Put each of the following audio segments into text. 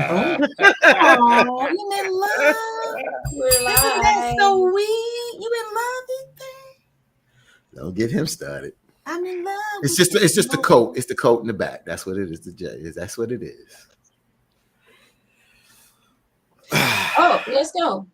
Oh, you in love? We're live. That's so weird. You in love with that? Don't get him started. I'm in love. It's just the coat. It's the coat in the back. That's what it is. That's what it is. Oh, let's go.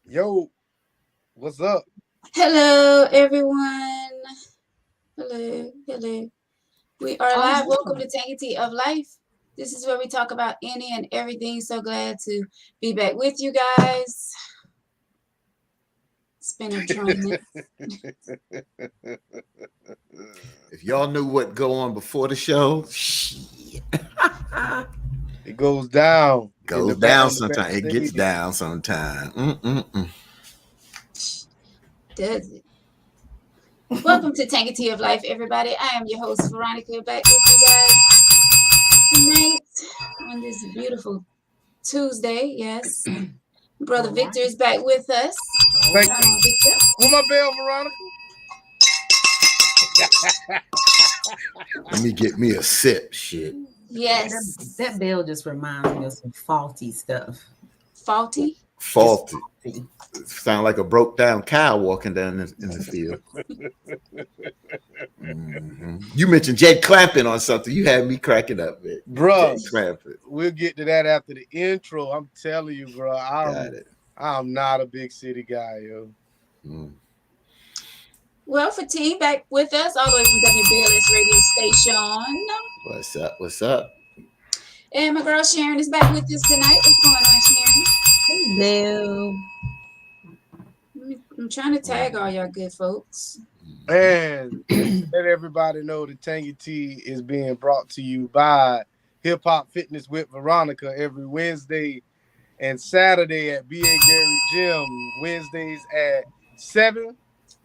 Yo, what's up? Hello, everyone. Hello. We are live. Welcome to Tangy of Life. This is where we talk about any and everything. So glad to be back with you guys. It's been enjoyment. If y'all knew what go on before the show, shit. It goes down. Goes down sometimes. It gets down sometimes. Does it? Welcome to Tangy of Life, everybody. I am your host, Veronica, back with you guys tonight on this beautiful Tuesday. Yes. Brother Victor is back with us. Thank you. Victor. With my bell, Veronica. Let me get me a sip. Shit. Yes. That bell just reminds me of some faulty stuff. Faulty? Faulty. Sound like a broke down cow walking down in the field. You mentioned Jay Clampett on something. You had me cracking up, man. Bro, Clampett. We'll get to that after the intro. I'm telling you, bro. I'm not a big city guy, yo. Well, for T, back with us all the way from WBLS radio station. What's up? And my girl Sharon is back with us tonight. What's going on, Sharon? Hello. I'm trying to tag all y'all good folks. And let everybody know that Tangy T is being brought to you by Hip Hop Fitness with Veronica every Wednesday and Saturday at B.A. Gary Gym. Wednesdays at 7.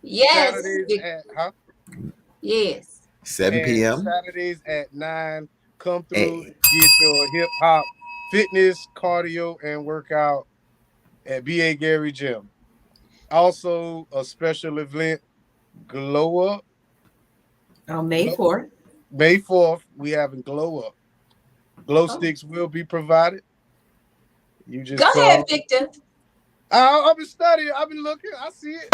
Yes. Saturdays at, Yes. 7 p.m. Saturdays at 9. Come through, get your hip hop fitness, cardio, and workout at B.A. Gary Gym. Also, a special event, Glow Up. On May 4th. May 4th, we having Glow Up. Glow sticks will be provided. You just go ahead, Victor. I've been studying. I've been looking. I see it.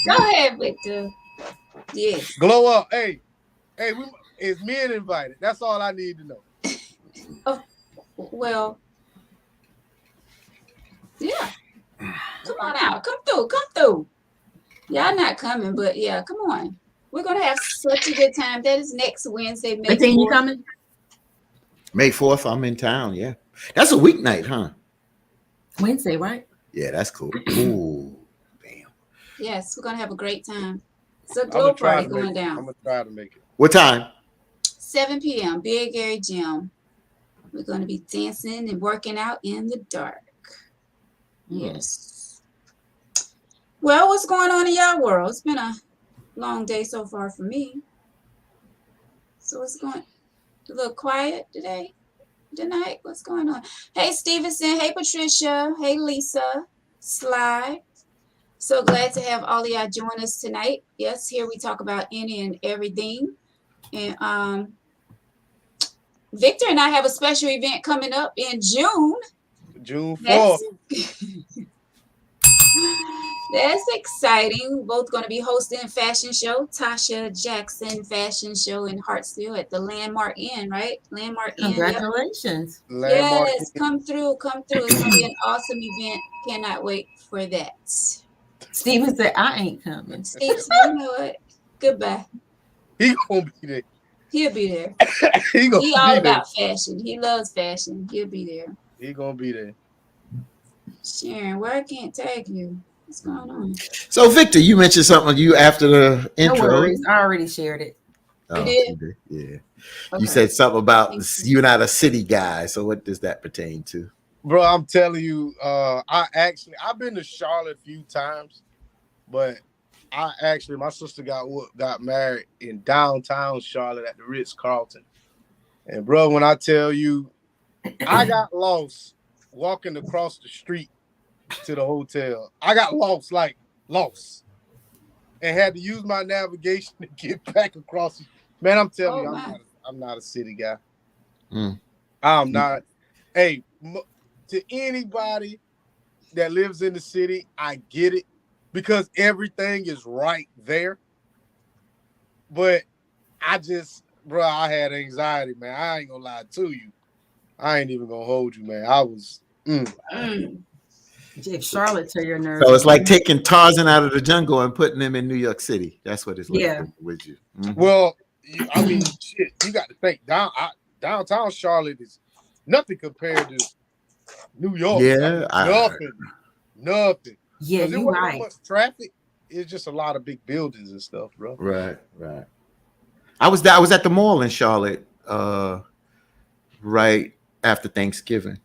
Go ahead, Victor. Yes. Glow Up. Hey, is men invited? That's all I need to know. Oh, well, yeah. Come on out. Come through. Y'all not coming, but yeah, come on. We're gonna have such a good time. That is next Wednesday, May 4th. You coming? May 4th, I'm in town. Yeah, that's a weeknight, huh? Wednesday, right? Yeah, that's cool. Ooh, damn. Yes, we're gonna have a great time. It's a glow party going down. I'm gonna try to make it. What time? 7 p.m. B.A. Gary Gym. We're gonna be dancing and working out in the dark. Yes. Well, what's going on in y'all world? It's been a long day so far for me. So what's going? A little quiet tonight. What's going on? Hey, Stevenson. Hey, Patricia. Hey, Lisa. Sly. So glad to have all of y'all join us tonight. Yes, here we talk about any and everything. And Victor and I have a special event coming up in June. June 4th. That's exciting. We're both going to be hosting a fashion show, Tasha Jackson Fashion Show in Hartsville at the Landmark Inn, right? Landmark Inn. Congratulations. Yep. Yes, come through. It's going to be an awesome event. Cannot wait for that. Steven said, I ain't coming. Steve, you know what? Goodbye. He gonna be there. He'll be there. He gonna He be all there. about fashion. He loves fashion. He'll be there. He gonna be there. Sharon, why I can't tag you? What's going on? So Victor, you mentioned something you after the No intro. worries. I already shared it. You Oh, did? yeah. Okay. You said something about Thank you. you're not a city guy. So what does that pertain to? Bro, I'm telling you, I've been to Charlotte a few times, but my sister got married in downtown Charlotte at the Ritz-Carlton. And bro, when I tell you, I got lost walking across the street to the hotel. I got lost, and had to use my navigation to get back across. Man, I'm telling you, I'm not a city guy. Mm. I'm not. Hey, to anybody that lives in the city, I get it because everything is right there. But bro, I had anxiety, man. I ain't gonna lie to you. I ain't even gonna hold you, man. I was. If Charlotte to your nerves. So it's like taking Tarzan out of the jungle and putting him in New York City. That's what it's like Yeah. with you. Mm-hmm. Well, I mean, shit. You got to think downtown Charlotte is nothing compared to New York. Yeah, Nothing. Yeah, Because it you wasn't right. that much traffic. It's just a lot of big buildings and stuff, bro. Right. I was at the mall in Charlotte right after Thanksgiving.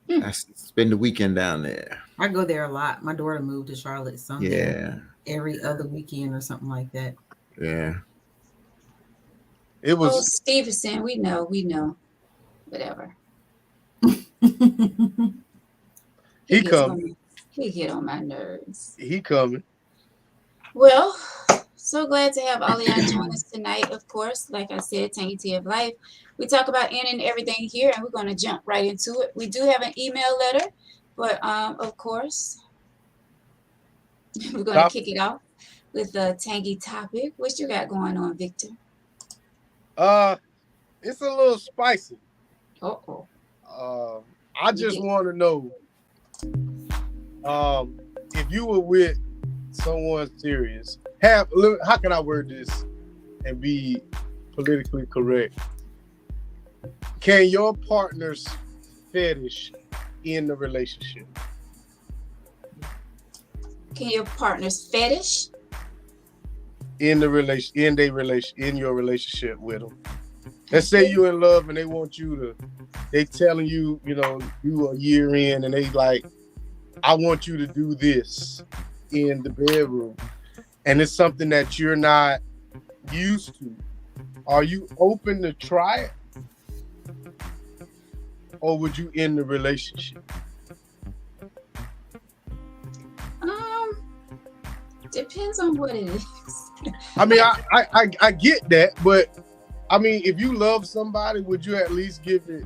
I spend the weekend down there. I go there a lot. My daughter moved to Charlotte, so I'm there Yeah. every other weekend or something like that. Yeah. It was. Oh, Stevenson, we know. Whatever. He coming. He get on my nerves. He coming. Well, so glad to have all of y'all join us tonight. Of course, like I said, Tangy Tea of Life. We talk about any and everything here, and we're going to jump right into it. We do have an email letter, but of course, we're going to kick it off with a tangy topic. What you got going on, Victor? It's a little spicy. Uh-oh. I just want to know, if you were with someone serious, how can I word this and be politically correct? Can your partner's fetish in the relationship? Can your partner's fetish in your relationship with them? Let's say you're in love and they telling you, you a year in and they like, I want you to do this in the bedroom. And it's something that you're not used to. Are you open to try it? Or would you end the relationship? Depends on what it is. I mean, I get that, but I mean, if you love somebody, would you at least give it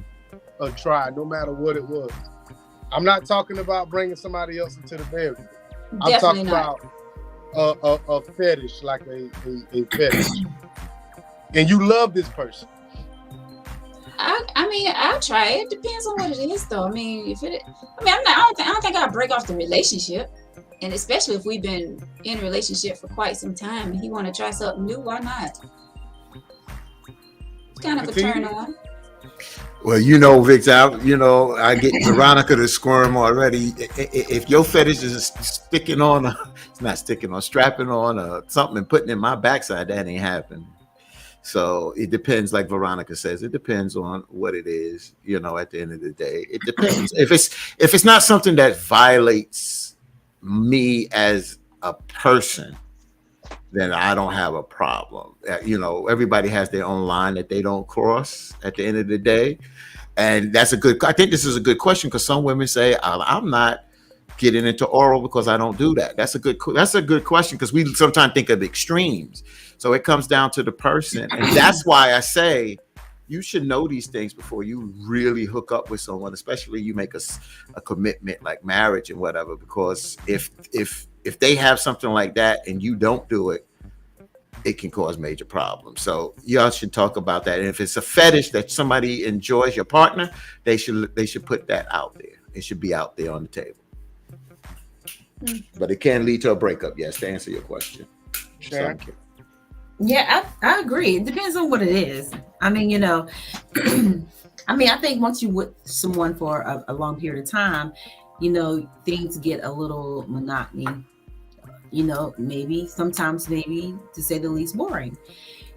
a try, no matter what it was? I'm not talking about bringing somebody else into the bedroom. I'm talking about a fetish, like a fetish, and you love this person. I mean, I'll try it. Depends on what it is, though. I mean, I don't think I'll break off the relationship, and especially if we've been in a relationship for quite some time, and he want to try something new. Why not? It's kind of a turn on. Well, Victor, I get Veronica to squirm already. If your fetish is sticking on, it's not sticking on, strapping on something and putting in my backside, that ain't happening. So it depends, like Veronica says, it depends on what it is, at the end of the day. It depends. If it's not something that violates me as a person, then I don't have a problem. Everybody has their own line that they don't cross at the end of the day. And I think this is a good question, because some women say, I'm not getting into oral because I don't do that. That's a good question, because we sometimes think of extremes. So it comes down to the person. And that's why I say you should know these things before you really hook up with someone, especially you make a commitment like marriage and whatever, because if they have something like that and you don't do it, it can cause major problems. So y'all should talk about that. And if it's a fetish that somebody enjoys, your partner, they should put that out there. It should be out there on the table. But it can lead to a breakup, yes, to answer your question. Sure. Yeah, I agree. It depends on what it is. I mean, I mean, I think once you with someone for a long period of time, things get a little monotony. Maybe sometimes, maybe to say the least, boring.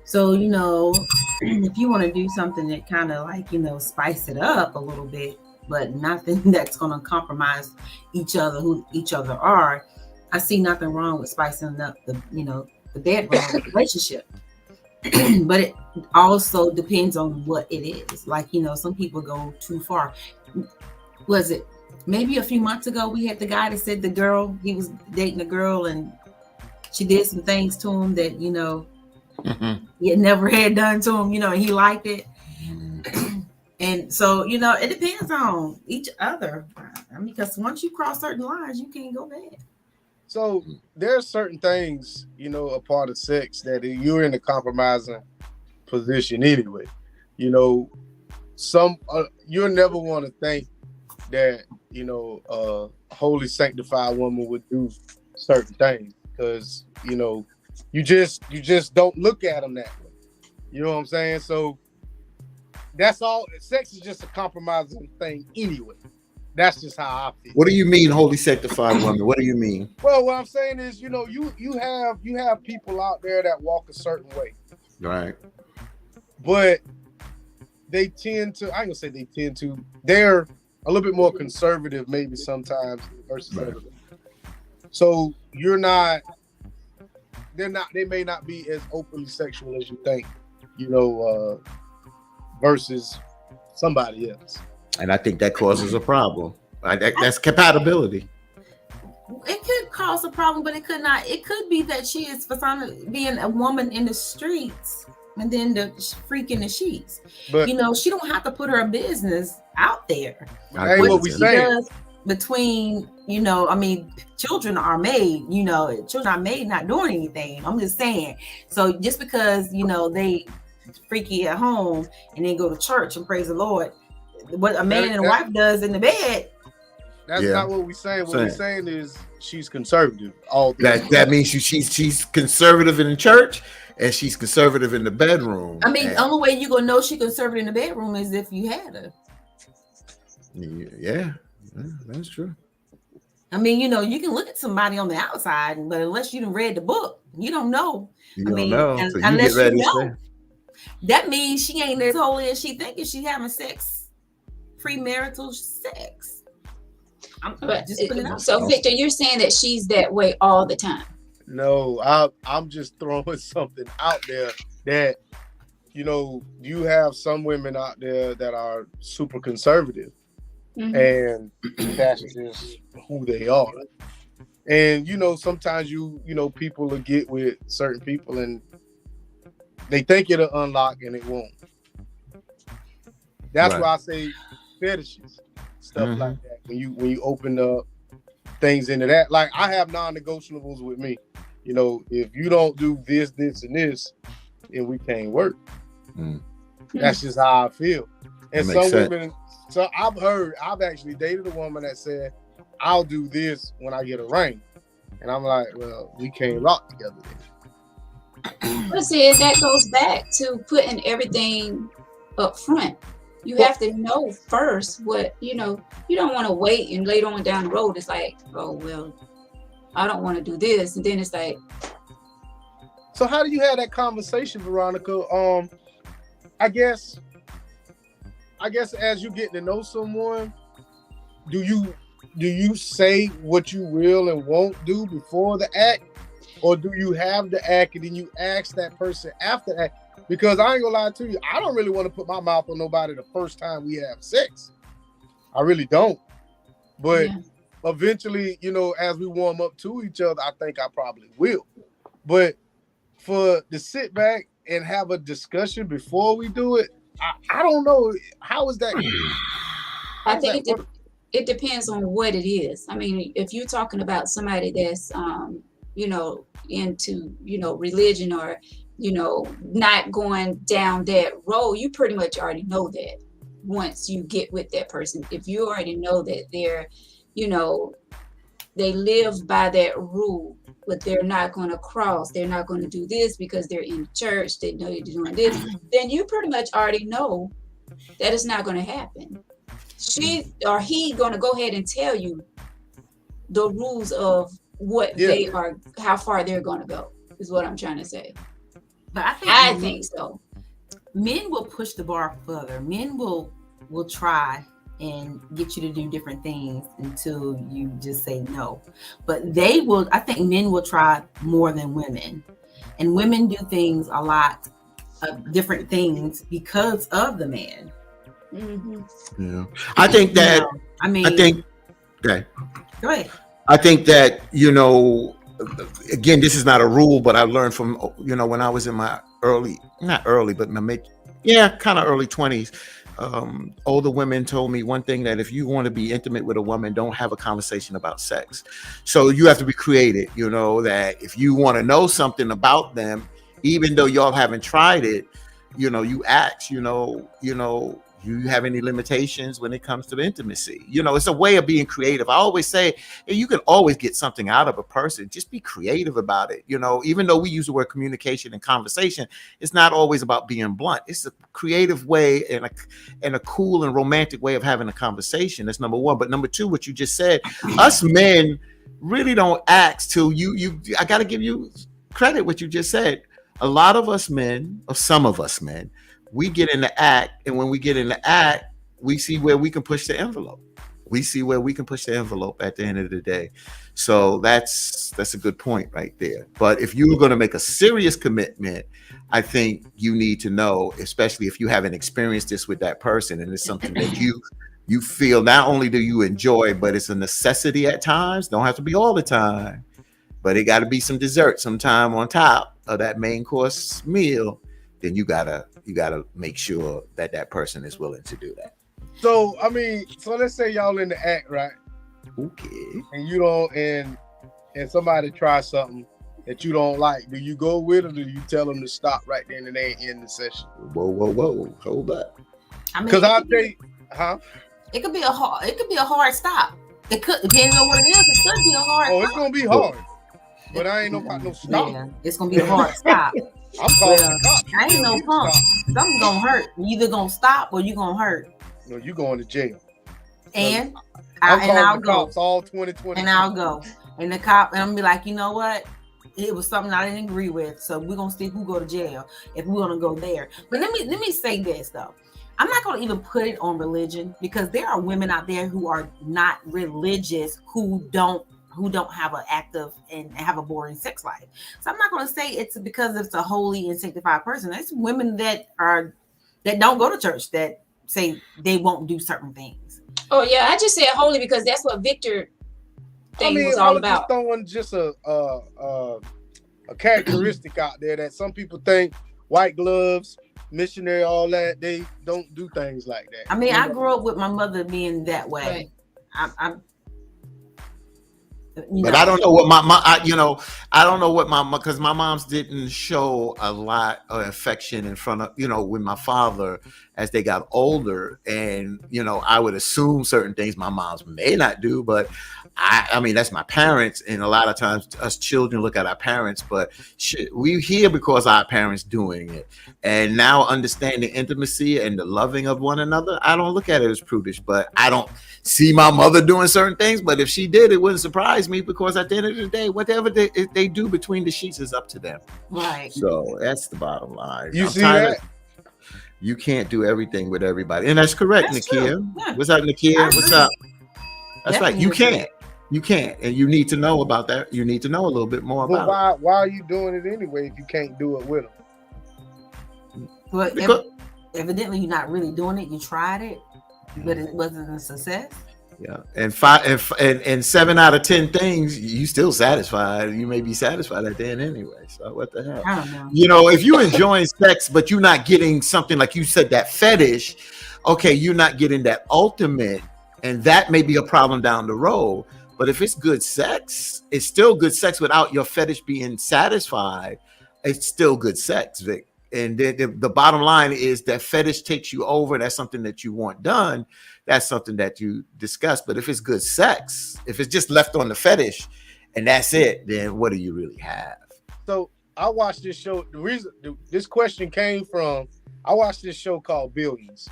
So, if you want to do something that kind of like, spice it up a little bit, but nothing that's going to compromise who each other are, I see nothing wrong with spicing up the bedroom relationship. But it also depends on what it is. Like, some people go too far. Was it maybe a few months ago we had the guy that said he was dating a girl and she did some things to him that, he had never had done to him, and he liked it. And so, it depends on each other. I mean, because once you cross certain lines, you can't go back. So there's certain things, a part of sex that you're in a compromising position anyway. You'll never want to think that, a holy sanctified woman would do certain things because, you just don't look at them that way. You know what I'm saying? So that's all. Sex is just a compromising thing anyway. That's just how I feel. What do you mean, holy sanctified woman? What do you mean? Well, what I'm saying is, you have people out there that walk a certain way, Right. but they tend to. I ain't gonna say they tend to. They're a little bit more conservative, maybe sometimes versus Right. others. So you're not. They're not. They may not be as openly sexual as you think. Versus somebody else. And I think that causes a problem. That's compatibility. It could cause a problem, but it could not. It could be that she is being a woman in the streets and then the freak in the sheets. But she don't have to put her business out there. Hey, what we saying? Between, I mean, children are made, children are made not doing anything. I'm just saying. So just because, they freaky at home and then go to church and praise the Lord, what a man and a wife does in the bed. That's not what we're saying. What we're saying is she's conservative. That means she's conservative in the church and she's conservative in the bedroom. I mean, the only way you're gonna know she's conservative in the bedroom is if you had her. Yeah, that's true. I mean, you can look at somebody on the outside, but unless you done read the book, you don't know. You don't know. So you unless get ready you know, that means she ain't as holy as she thinking. She having sex, premarital sex. So Victor, you're saying that she's that way all the time? No, I'm just throwing something out there that you have some women out there that are super conservative, and that's just who they are. And sometimes people will get with certain people and they think it'll unlock and it won't. That's why I say fetishes, stuff like that. When you open up things into that, like I have non-negotiables with me. If you don't do this, and this, then we can't work. That's just how I feel. And some women, so I've actually dated a woman that said, I'll do this when I get a ring. And I'm like, well, we can't rock together then. But see, that goes back to putting everything up front. You have to know first what, you don't want to wait and later on down the road, it's like, oh, well, I don't want to do this. And then it's like. So how do you have that conversation, Veronica? I guess as you get to know someone, do you say what you will and won't do before the act? Or do you have the act and then you ask that person after act? Because I ain't gonna lie to you, I don't really want to put my mouth on nobody the first time we have sex. I really don't. But eventually, as we warm up to each other, I think I probably will. But for to sit back and have a discussion before we do it, I don't know. How is that? I think it depends on what it is. I mean, if you're talking about somebody that's, into, religion or, not going down that road, you pretty much already know that once you get with that person. If you already know that they're, they live by that rule, but they're not going to cross. They're not going to do this because they're in church. They know you're doing this. Then you pretty much already know that it's not going to happen. She or he going to go ahead and tell you the rules of what they are, how far they're going to go, is what I'm trying to say. But I think so. Men will push the bar further. Men will try and get you to do different things until you just say no. But I think men will try more than women. And women do things a lot of different things because of the man. Mm-hmm. Yeah. I think that, okay. Go ahead. I think that, again, this is not a rule, but I learned from, when I was in my not early, but my kind of early 20s. Older women told me one thing, that if you want to be intimate with a woman, don't have a conversation about sex. So you have to be creative, that if you want to know something about them, even though y'all haven't tried it, you ask, do you have any limitations when it comes to the intimacy? It's a way of being creative. I always say, you can always get something out of a person. Just be creative about it. Even though we use the word communication and conversation, it's not always about being blunt. It's a creative way and a cool and romantic way of having a conversation. That's number one. But number two, what you just said, us men really don't ask till I got to give you credit what you just said. A lot of us men, or some of us men, we get in the act, and when we get in the act, we see where we can push the envelope. We see where we can push the envelope at the end of the day. So that's a good point right there. But if you're going to make a serious commitment, I think you need to know, especially if you haven't experienced this with that person, and it's something that you feel not only do you enjoy, but it's a necessity at times. Don't have to be all the time, but it got to be some dessert sometime on top of that main course meal. Then you gotta make sure that person is willing to do that. So let's say y'all in the act, right? Okay. And you don't, and somebody tries something that you don't like. Do you go with it, or do you tell them to stop right then and there and end the session? Whoa, hold up. Because I'll tell you, It could be a hard stop. It could, depending on what it is, it could be a hard stop. It's gonna be hard. But I ain't about no stop. Yeah, it's gonna be a hard stop. I'm calling the cops. I ain't no punk. Something's gonna hurt. You either gonna stop or you gonna hurt. No, you going to jail. And I'll go. Cops all 2020. And I'll go. And the cop, and I'm gonna be like, you know what? It was something I didn't agree with. So we're gonna see who go to jail if we're gonna go there. But let me say this though. I'm not gonna even put it on religion, because there are women out there who are not religious who don't have an active and have a boring sex life. So I'm not going to say it's because it's a holy and sanctified person. It's women that don't go to church that say they won't do certain things. Oh yeah, I just said holy because that's what Victor thing was all about. Just throwing just a characteristic out there that some people think white gloves, missionary, all that, they don't do things like that. I grew up with my mother being that way. Right. But I don't know what I don't know what because my moms didn't show a lot of affection in front of, with my father as they got older. And, I would assume certain things my moms may not do, but I mean, that's my parents. And a lot of times us children look at our parents, but we hear because our parents doing it. And now understanding intimacy and the loving of one another, I don't look at it as prudish, but I don't see my mother doing certain things. But if she did, it wouldn't surprise me, because at the end of the day, whatever they do between the sheets is up to them. Right. So that's the bottom line. You see that? You can't do everything with everybody. And that's correct, Nakia. Yeah. What's up, Nakia? What's up? That's right. You can't. You can't, and you need to know about that. You need to know a little bit more about it. Why are you doing it anyway if you can't do it with them? But evidently you're not really doing it. You tried it, but it wasn't a success. Yeah, and 7 out of 10 things you still satisfied. You may be satisfied at the end anyway. So what the hell? I don't know. If you're enjoying sex, but you're not getting something like you said, that fetish. Okay, you're not getting that ultimate, and that may be a problem down the road. But if it's good sex, it's still good sex without your fetish being satisfied. It's still good sex, Vic. And the bottom line is that fetish takes you over. That's something that you want done. That's something that you discuss. But if it's good sex, if it's just left on the fetish and that's it, then what do you really have? So I watched this show. The reason this question came from, I watched this show called Billions,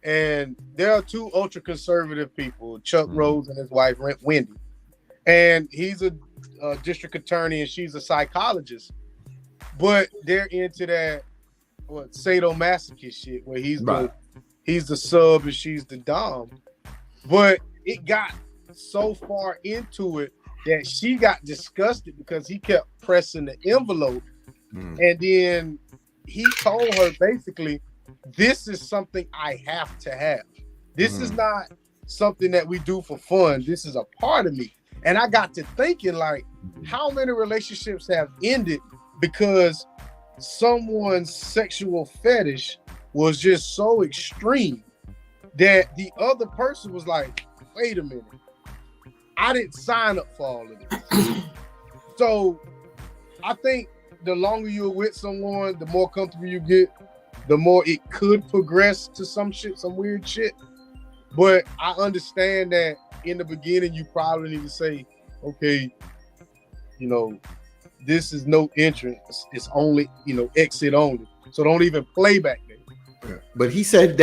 and there are two ultra conservative people, Chuck Rose and his wife Wendy, and he's a district attorney and she's a psychologist, but they're into that sadomasochist shit where he's the sub and she's the dom. But it got so far into it that she got disgusted because he kept pressing the envelope. And then he told her basically, this is something I have to have. This is not something that we do for fun. This is a part of me. And I got to thinking, like, how many relationships have ended because someone's sexual fetish was just so extreme that the other person was like, wait a minute, I didn't sign up for all of this. So I think the longer you're with someone, the more comfortable you get, the more it could progress to some shit, some weird shit. But I understand that in the beginning, you probably need to say, okay, you know, this is no entrance. It's only, you know, exit only. So don't even play back there. But he said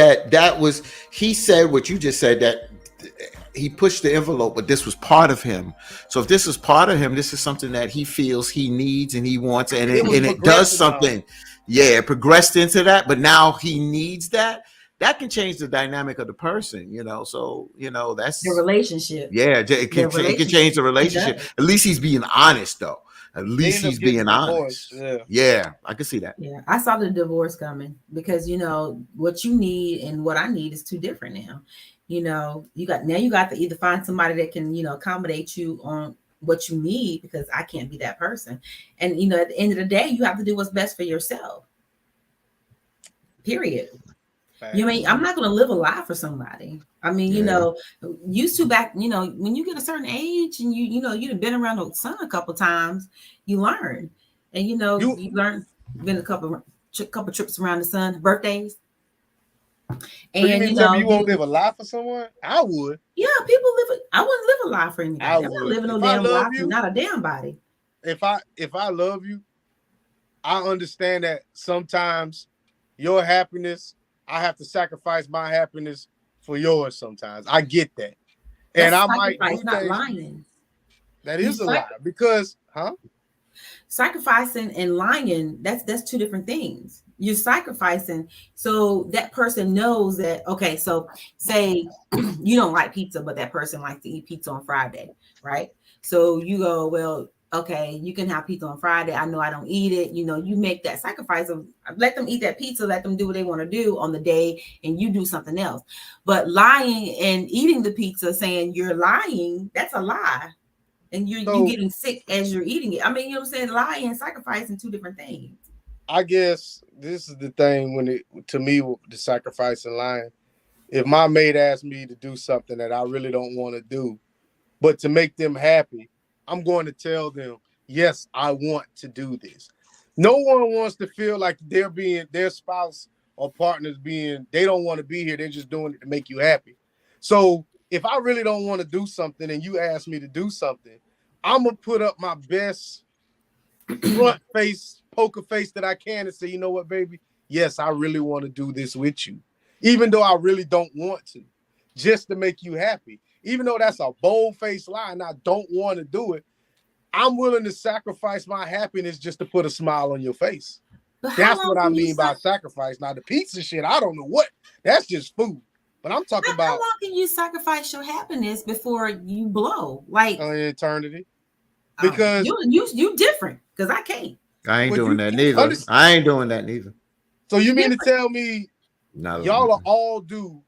he said what you just said, that he pushed the envelope, but this was part of him. So if this is part of him, this is something that he feels he needs and he wants, and it does something. Yeah, it progressed into that, but now he needs that. That can change the dynamic of the person, you know. So, you know, that's the relationship. Yeah, it can change the relationship. At least he's being honest, though. At least he's being honest. Yeah, I can see that. Yeah, I saw the divorce coming because, you know, what you need and what I need is too different now. You know, you got to either find somebody that can, you know, accommodate you on what you need, because I can't be that person. And, you know, at the end of the day, you have to do what's best for yourself. Period. You mean, I'm not going to live a lie for somebody. I mean, you know, used to back, you know, when you get a certain age and you've been around the sun a couple times, you learn. And, you know, you learn, been a couple trips around the sun, birthdays. And you know, you won't live a lie for someone? I would. Yeah, I wouldn't live a lie for anybody. I'm not living no damn lie for not a damn body. If I love you, I understand that sometimes your happiness, I have to sacrifice my happiness for yours sometimes. I get that. And I might do not lying. That is a lie because, sacrificing and lying, that's two different things. You're sacrificing so that person knows that, okay, so say you don't like pizza, but that person likes to eat pizza on Friday, right? So you go, well, okay, you can have pizza on Friday. I know I don't eat it. You know, you make that sacrifice of let them eat that pizza, let them do what they want to do on the day, and you do something else. But lying and eating the pizza, saying you're lying, that's a lie. And you're getting sick as you're eating it. I mean, you know what I'm saying? Lying and sacrificing, two different things. I guess this is the thing to me, the sacrifice and lying. If my mate asks me to do something that I really don't want to do, but to make them happy, I'm going to tell them, yes, I want to do this. No one wants to feel like their spouse or partners they don't want to be here. They're just doing it to make you happy. So if I really don't want to do something and you ask me to do something, I'm going to put up my best front face, poker face that I can and say, you know what, baby? Yes, I really want to do this with you. Even though I really don't want to, just to make you happy. Even though that's a bold-faced lie and I don't want to do it, I'm willing to sacrifice my happiness just to put a smile on your face. That's what I mean by sacrifice. Now, the pizza shit, I don't know what. That's just food. But I'm talking about... How long can you sacrifice your happiness before you blow? Like... An eternity. Because... You different, because I can't. I ain't doing that neither. I ain't doing that neither. So you mean to tell me y'all will all do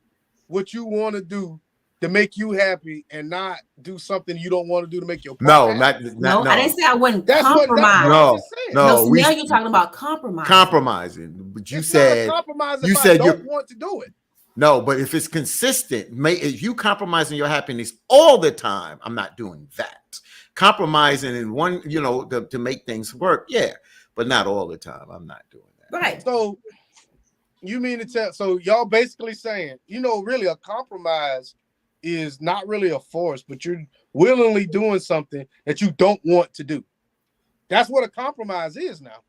what you want to do to make you happy and not do something you don't want to do to make your partner happy? No, I didn't say I wouldn't compromise. No. So now you're talking about compromising. But you said I don't want to do it. No, but if it's consistent, if you compromising your happiness all the time, I'm not doing that. Compromising in one, to make things work, yeah, but not all the time. I'm not doing that. Right. So you mean to tell? So y'all basically saying, really, a compromise is not really a force, but you're willingly doing something that you don't want to do. That's what a compromise is now.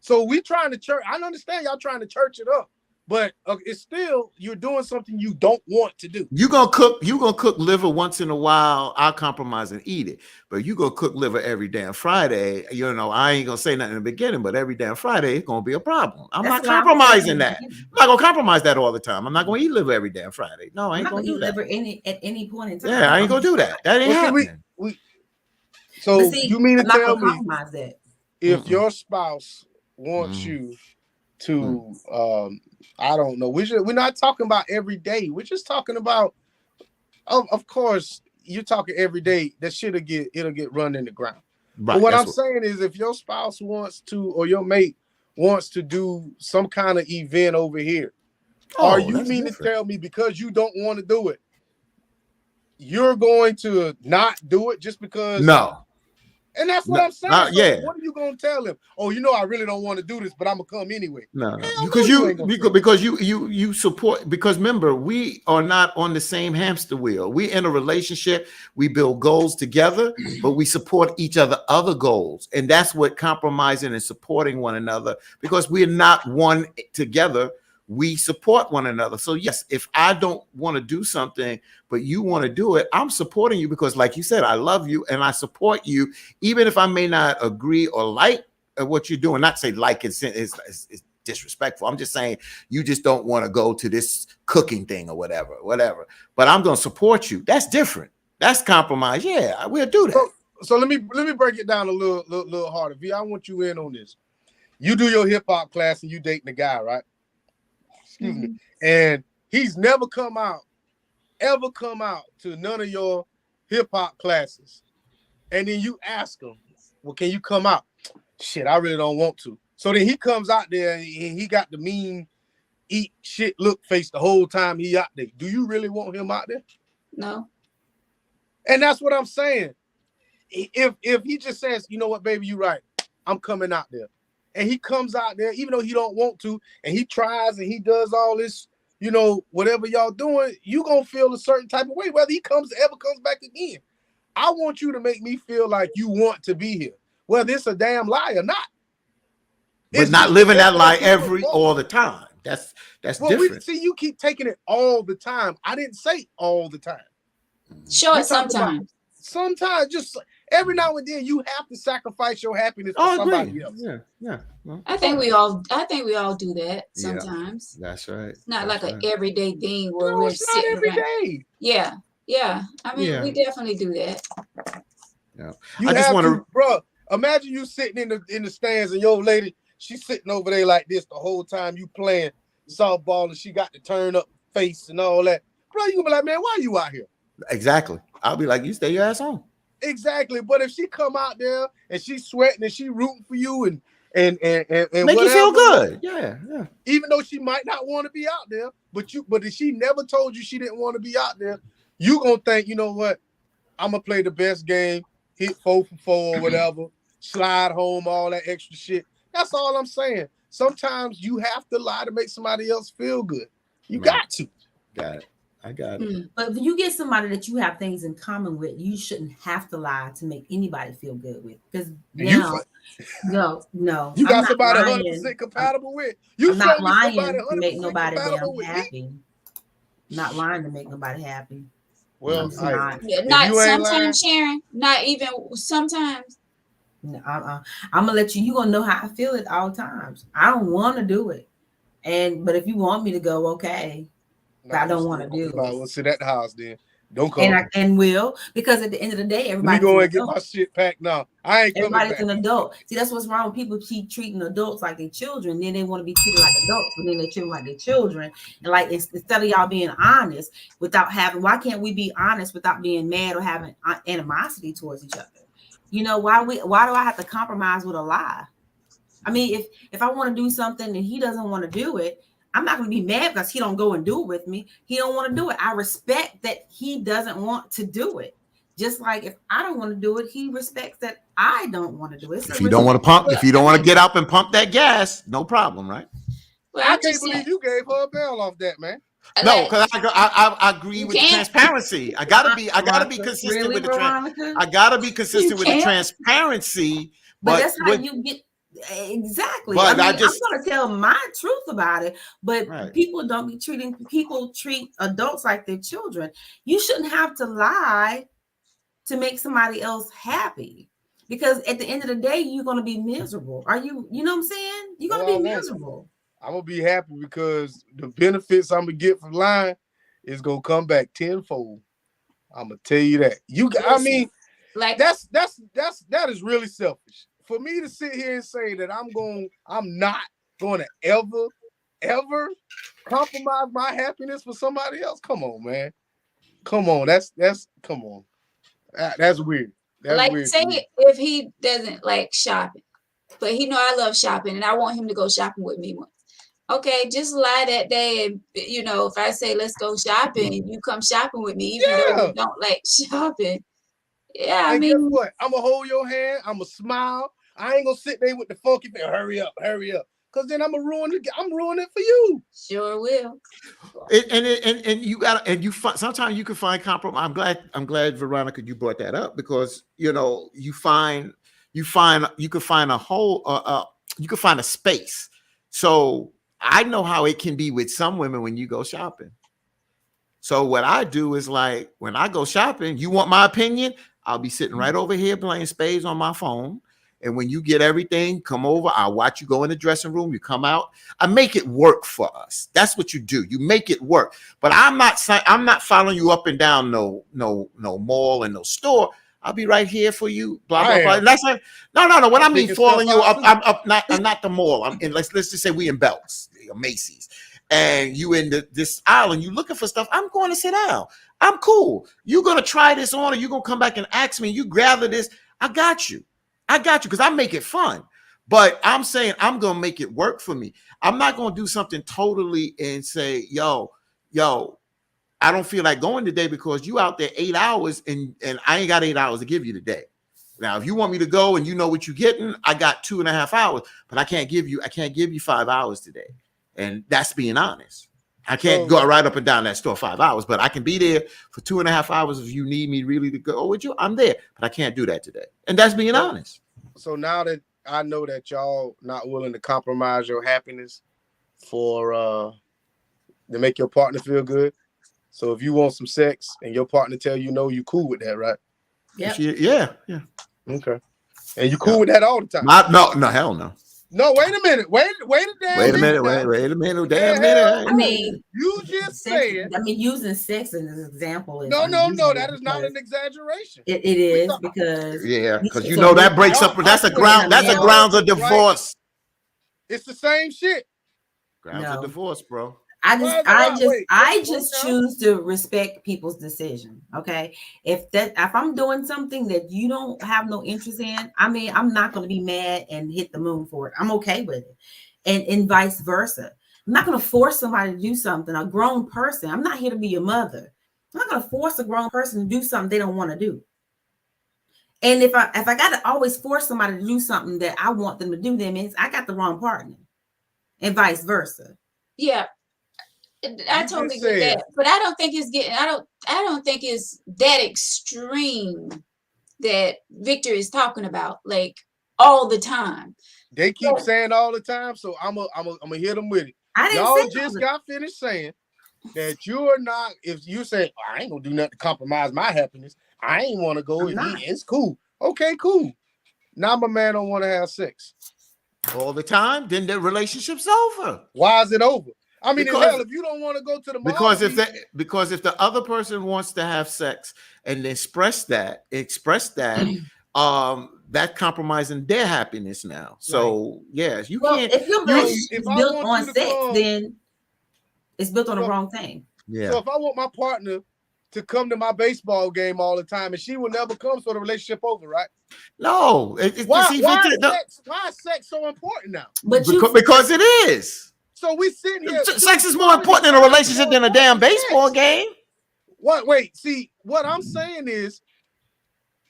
So we trying to church. I understand y'all trying to church it up, but it's still you're doing something you don't want to do. You gonna cook liver once in a while. I'll compromise and eat it. But you gonna cook liver every damn Friday. You know, I ain't gonna say nothing in the beginning, but every damn Friday it's gonna be a problem. I'm That's not what I was compromising saying. that. I'm not gonna compromise that all the time. I'm not gonna eat liver every damn Friday. No, I I'm ain't not gonna do that. liver at any point in time. Yeah, I ain't gonna do that. That ain't happening. So But see, you mean to I'm not tell gonna me compromise that. if your spouse wants you to, I don't know. We're not talking about every day. We're just talking about, of course, you're talking every day. That shit'll get run in the ground. Right, but what I'm saying is, if your spouse wants to, or your mate wants to do some kind of event over here, are you mean to tell me because you don't want to do it, you're going to not do it just because? No. And that's what I'm saying. So yeah. what are you gonna tell him? Oh, you know, I really don't want to do this, but I'm gonna come anyway. No, because you support, because remember, we are not on the same hamster wheel. We in a relationship, we build goals together, but we support each other goals. And that's what compromising and supporting one another, because we're not one together. We support one another. So yes, if I don't want to do something, but you want to do it, I'm supporting you because, like you said, I love you and I support you, even if I may not agree or like what you're doing. Not say like it's disrespectful. I'm just saying you just don't want to go to this cooking thing or whatever. But I'm going to support you. That's different. That's compromise. Yeah, we'll do that. So let me break it down a little harder. V, I want you in on this. You do your hip hop class and you dating the guy, right? Excuse me. And he's never come out to none of your hip hop classes. And then you ask him, well, can you come out? Shit, I really don't want to. So then he comes out there and he got the mean eat shit look face the whole time he out there. Do you really want him out there? No. And that's what I'm saying. If he just says, you know what, baby, you right, I'm coming out there. And he comes out there, even though he don't want to, and he tries and he does all this, you know, whatever y'all doing, you gonna feel a certain type of way, whether he ever comes back again. I want you to make me feel like you want to be here, whether it's a damn lie or not. But it's not living that lie all the time. That's different. See, you keep taking it all the time. I didn't say all the time. Sure, sometimes. Sometimes, just every now and then, you have to sacrifice your happiness for somebody else. Yeah. Well, I think we all do that sometimes. Yeah, that's right. It's not like an everyday thing where No, we're it's not sitting every around. day. Yeah. I mean, we definitely do that. Yeah. You just want to, bro. Imagine you sitting in the stands and your lady, she's sitting over there like this the whole time you playing softball, and she got the turn up face and all that. Bro, you gonna be like, man, why are you out here? Exactly. I'll be like, you stay your ass home. Exactly. But if she come out there and she's sweating and she rooting for you and make whatever, you feel good. Yeah. Even though she might not want to be out there, but if she never told you she didn't want to be out there, you gonna think, you know what? I'm gonna play the best game, hit 4 for 4 or whatever, slide home, all that extra shit. That's all I'm saying. Sometimes you have to lie to make somebody else feel good. You got to. Got it. I got it. But if you get somebody that you have things in common with, you shouldn't have to lie to make anybody feel good with. Because now, no. You got somebody 100% compatible with. I'm not lying to make nobody damn happy. Not lying to make nobody happy. Well, not sometimes, Sharon. Not even sometimes. No, I'm gonna let you. You gonna know how I feel at all times. I don't want to do it, but if you want me to go, okay. I don't want to do. We'll sit at the house then. Don't come. And will, because at the end of the day, everybody. Let me go and get my shit packed now. I ain't coming back. Everybody's an adult. See, that's what's wrong. People keep treating adults like they're children. Then they want to be treated like adults, but then they treat them like they're children. And like instead of y'all being honest without having, why can't we be honest without being mad or having animosity towards each other? You know, why do I have to compromise with a lie? I mean, if I want to do something and he doesn't want to do it, I'm not going to be mad because he don't go and do it with me. He don't want to do it. I respect that he doesn't want to do it. Just like if I don't want to do it, he respects that I don't want to do it. If you don't want to get up and pump that gas, no problem, right? Well, I can't believe you gave her a bail off that, man. No, Like, because I agree you with the can't. transparency. I gotta be Veronica, consistent really, with Veronica? I gotta be You consistent with the can't. transparency. But But that's how with you get exactly. I but I mean, I'm just gonna tell my truth about it, but right. people treat adults like they're children. You shouldn't have to lie to make somebody else happy. Because at the end of the day, you're gonna be miserable. You know what I'm saying? You're No, gonna I be won't. miserable. I'm gonna be happy because the benefits I'm gonna get from lying is gonna come back tenfold. I'm gonna tell you that. I Listen, mean, like, that is really selfish for me to sit here and say that I'm not going to ever compromise my happiness for somebody else. Come on, man. Come on. That's come on. That's weird. That's weird say to me. if he doesn't like shopping, but he know I love shopping and I want him to go shopping with me once. Okay, just lie that day, and if I say let's go shopping, you come shopping with me, even though Yeah. you don't like shopping. Yeah, I And guess mean, what? I'm gonna hold your hand. I'm gonna smile. I ain't gonna sit there with the funky thing. Hurry up, hurry up. Cause then I'm ruining it for you. sure will. And you got sometimes you can find compromise. I'm glad Veronica you brought that up because you can find a whole you can find a space. So I know how it can be with some women when you go shopping. So what I do is like when I go shopping, you want my opinion? I'll be sitting right over here playing spades on my phone. And when you get everything, come over. I'll watch you go in the dressing room. You come out. I make it work for us. That's what you do. You make it work. But I'm not following you up and down no mall and no store. I'll be right here for you. Blah blah I blah. am. And that's like no. When I'm I mean picking stuff following you out up, too. I'm not the mall. I'm in. Let's just say we in Belks, Macy's, and you in this aisle and you looking for stuff. I'm going to sit down. I'm cool. You're gonna try this on, or you're gonna come back and ask me. You gather this. I got you. Because I make it fun. But I'm saying I'm gonna make it work for me. I'm not gonna do something totally and say, yo, I don't feel like going today because you out there 8 hours and I ain't got 8 hours to give you today. Now, if you want me to go and you know what you're getting, I got 2.5 hours, but I can't give you 5 hours today. And that's being honest. I can't go right up and down that store 5 hours, but I can be there for 2.5 hours if you need me really to go with you. I'm there, but I can't do that today. And that's being honest. So now that I know that y'all not willing to compromise your happiness for to make your partner feel good. So if you want some sex and your partner tell you no, you cool with that, right? Yep. Yeah. Okay. And you cool with that all the time? No, hell no. No, wait a minute. Wait a damn minute. Wait a minute. Damn minute. I mean, you just said. I mean, using sex as an example is No. That is not an exaggeration. it is because because that so breaks up. That's a ground. That's a grounds of divorce. It's the same shit. Grounds of divorce, bro. I just choose to respect people's decision. Okay. If I'm doing something that you don't have no interest in, I mean, I'm not going to be mad and hit the moon for it. I'm okay with it. And vice versa. I'm not going to force somebody to do something, a grown person. I'm not here to be your mother. I'm not going to force a grown person to do something they don't want to do. And if I got to always force somebody to do something that I want them to do, that means I got the wrong partner, and vice versa. Yeah, I totally get that, but I don't think it's that extreme that Victor is talking about, like all the time. They keep saying all the time, so I'm gonna hit them with it. Y'all just got finished saying that you're not. If you say I ain't gonna do nothing to compromise my happiness, I ain't want to go. It's cool. Okay, cool. Now my man don't want to have sex all the time. Then the relationship's over. Why is it over? I mean, hell, if you don't want to go to the mall, because if the other person wants to have sex and express that, that compromising their happiness now. So yes, you can't. If your marriage is built on sex, then it's built on the wrong thing. Yeah. So if I want my partner to come to my baseball game all the time and she will never come, so the relationship over, right? No. Why is sex so important now? Because it is. So we sitting here. Sex is more important in a relationship than a damn baseball game. What? Wait. See, what I'm saying is,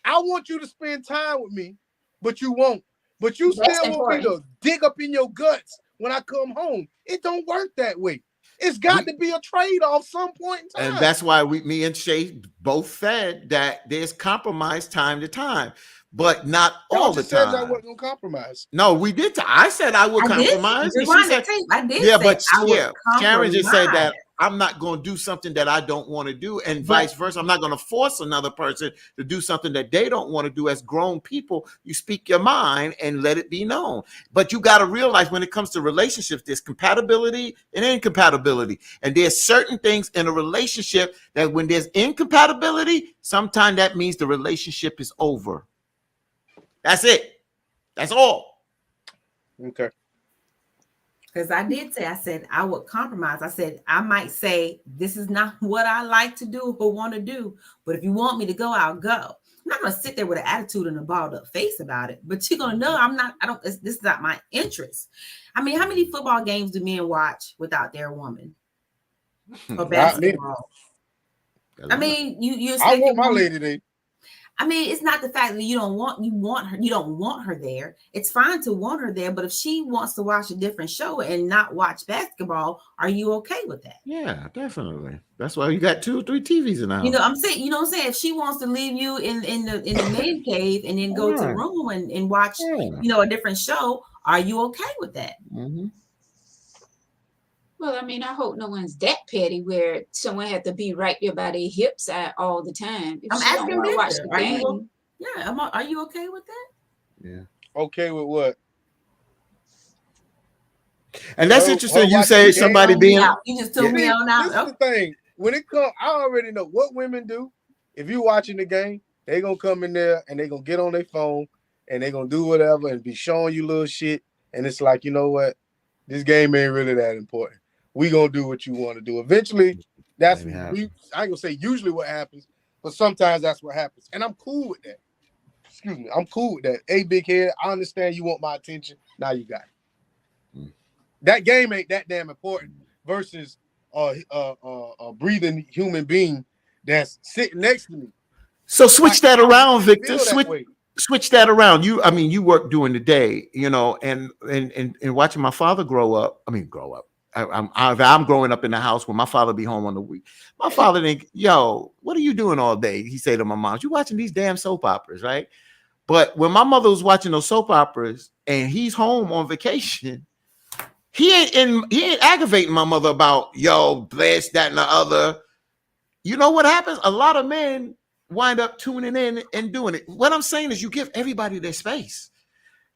I want you to spend time with me, but you won't. But you still want me to dig up in your guts when I come home. It don't work that way. It's got to be a trade-off some point in time. And that's why me and Shay both said that there's compromise time to time, but not all the said I time. wasn't gonna compromise. No, we did. I said I would compromise. And she said, I did yeah, say but I would Sharon just said compromise. that I'm not going to do something that I don't want to do, and vice versa. I'm not going to force another person to do something that they don't want to do. As grown people, you speak your mind and let it be known. But you got to realize when it comes to relationships, there's compatibility and incompatibility. And there's certain things in a relationship that when there's incompatibility, sometimes that means the relationship is over. That's it. That's all. Okay. Because I did say, I said I would compromise. I said I might say this is not what I like to do or want to do, but if you want me to go, I'll go. I'm not gonna sit there with an attitude and a balled up face about it. But you're gonna know I'm not. I don't. This is not my interest. I mean, how many football games do men watch without their woman or basketball? I mean, you. I want my lady there. I mean, it's not the fact that you don't want her there. It's fine to want her there, but if she wants to watch a different show and not watch basketball, are you okay with that? Yeah, definitely. That's why you got 2 or 3 TVs in the house. You know, I'm saying, you know what I'm saying? If she wants to leave you in the man cave and then go to the room and watch, a different show, are you okay with that? Mm-hmm. Well, I mean, I hope no one's that petty where someone had to be right there by their hips all the time. If I'm she asking don't want to watch the game. Are you okay with that? Yeah. Okay with what? And that's interesting. You say somebody being out. You just told me on out. This is the thing. When it comes, I already know what women do. If you're watching the game, they gonna come in there and they gonna get on their phone and they gonna do whatever and be showing you little shit. And it's like, you know what? This game ain't really that important. We gonna do what you want to do. Eventually, that's I ain't gonna say usually what happens, but sometimes that's what happens. And I'm cool with that. Excuse me. I'm cool with that. Hey, big head, I understand you want my attention. Now you got it. That game ain't that damn important versus a breathing human being that's sitting next to me. So switch that around, Victor. Switch that around. You work during the day, and watching my father grow up. I'm growing up in the house when my father be home on the week. My father think, yo, what are you doing all day? He say to my mom, you watching these damn soap operas, right? But when my mother was watching those soap operas and he's home on vacation, he ain't aggravating my mother about, yo, this, that, and the other. You know what happens? A lot of men wind up tuning in and doing it. What I'm saying is you give everybody their space.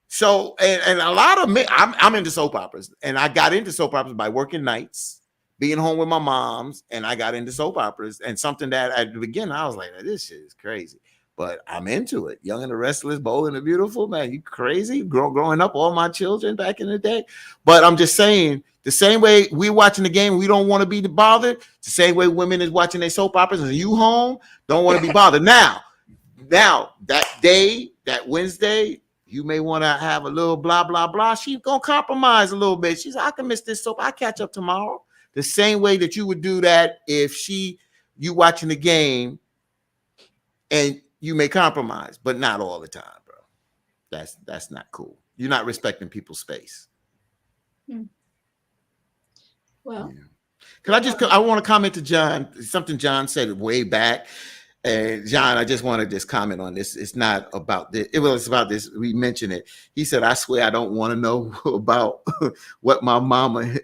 So, and a lot of men, I'm into soap operas, and I got into soap operas by working nights, being home with my moms, and I got into soap operas, and something that at the beginning, I was like, this shit is crazy. But I'm into it. Young and the Restless, Bold and the Beautiful, man, you crazy? Growing up, all my children back in the day. But I'm just saying, the same way we're watching the game, we don't want to be bothered. It's the same way women is watching their soap operas, and you home, don't want to be bothered. Now, that day, that Wednesday, you may want to have a little blah, blah, blah. She's going to compromise a little bit. She's like, I can miss this soap. I'll catch up tomorrow. The same way that you would do that if you watching the game and you may compromise, but not all the time, bro. That's not cool. You're not respecting people's space. Well, I want to comment to John, something John said way back. And John, I just want to just comment on this. It's not about this. It's about this. We mentioned it. He said, I swear I don't want to know about what my mama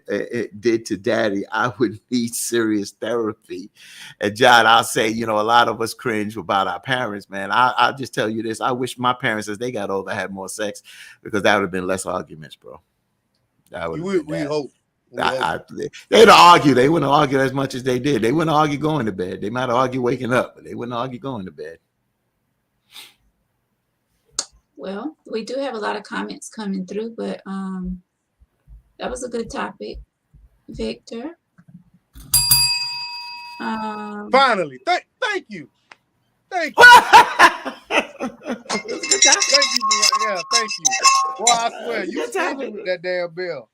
did to daddy. I would need serious therapy. And John, I'll say, a lot of us cringe about our parents, man. I'll just tell you this. I wish my parents, as they got older, had more sex, because that would have been less arguments, bro. We hope. They'd argue. They wouldn't argue as much as they did. They wouldn't argue going to bed. They might argue waking up, but they wouldn't argue going to bed. Well, we do have a lot of comments coming through, but that was a good topic, Victor. Finally, thank you. Thank you. Thank you. Yeah, thank you. Well, I swear, you stingy with that damn bell.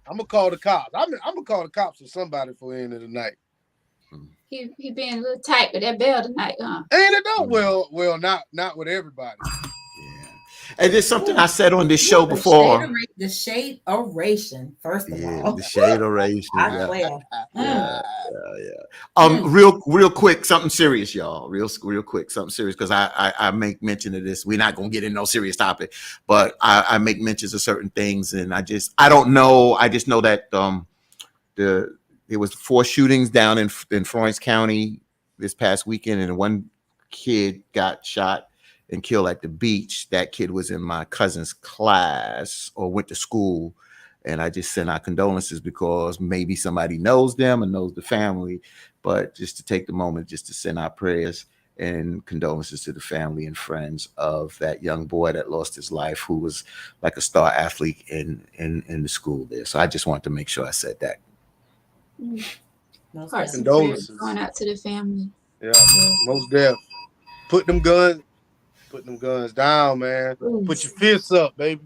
I'm gonna call the cops. I'm gonna call the cops or somebody for the end of the night. He being a little tight with that bell tonight, huh? Ain't it though? Well, not with everybody. Yeah. And there's something I said on this show Ooh, before. the shade oration, first of Yeah, all. the shade oration. I Yeah. swear. Yeah, Mm, mm. real quick, something serious, y'all. Real quick, something serious, because I make mention of this. We're not gonna get in no serious topic, but I make mentions of certain things, and I don't know. I just know that there was 4 shootings down in Florence County this past weekend, and one kid got shot and killed at the beach. That kid was in my cousin's class or went to school. And I just send our condolences because maybe somebody knows them and knows the family, but just to take the moment just to send our prayers and condolences to the family and friends of that young boy that lost his life, who was like a star athlete in the school there. So I just wanted to make sure I said that. Most Hearts and definitely. prayers Condolences. going out to the family. Yeah, most deaf. Put them guns down, man. Put your fists up, baby.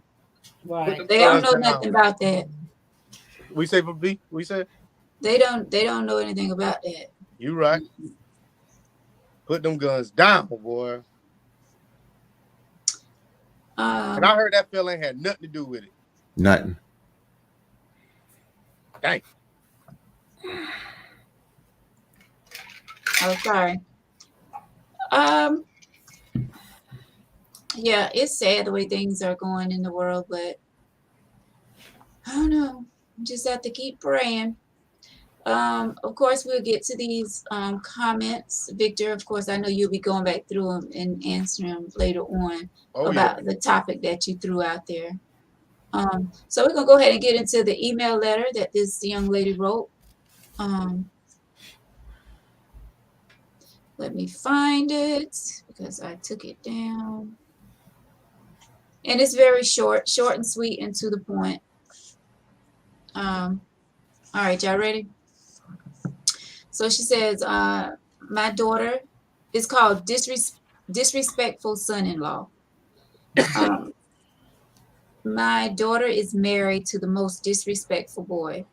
Put Right. them They don't guns know down. nothing about that. We say for B. We say They don't know anything about that. you right. Put them guns down, boy. And I Um, heard that fella ain't had nothing to do with it. Nothing. Dang. oh, sorry. Um, yeah, it's sad the way things are going in the world, but I don't know. Just have to keep praying. Of course, we'll get to these comments. Victor, of course, I know you'll be going back through them and answering them later on Oh yeah. about the topic that you threw out there. So we're gonna go ahead and get into the email letter that this young lady wrote. Let me find it because I took it down. And it's very short and sweet and to the point. All right, y'all ready? So she says, my daughter is called Disrespectful Son-in-Law. My daughter is married to the most disrespectful boy.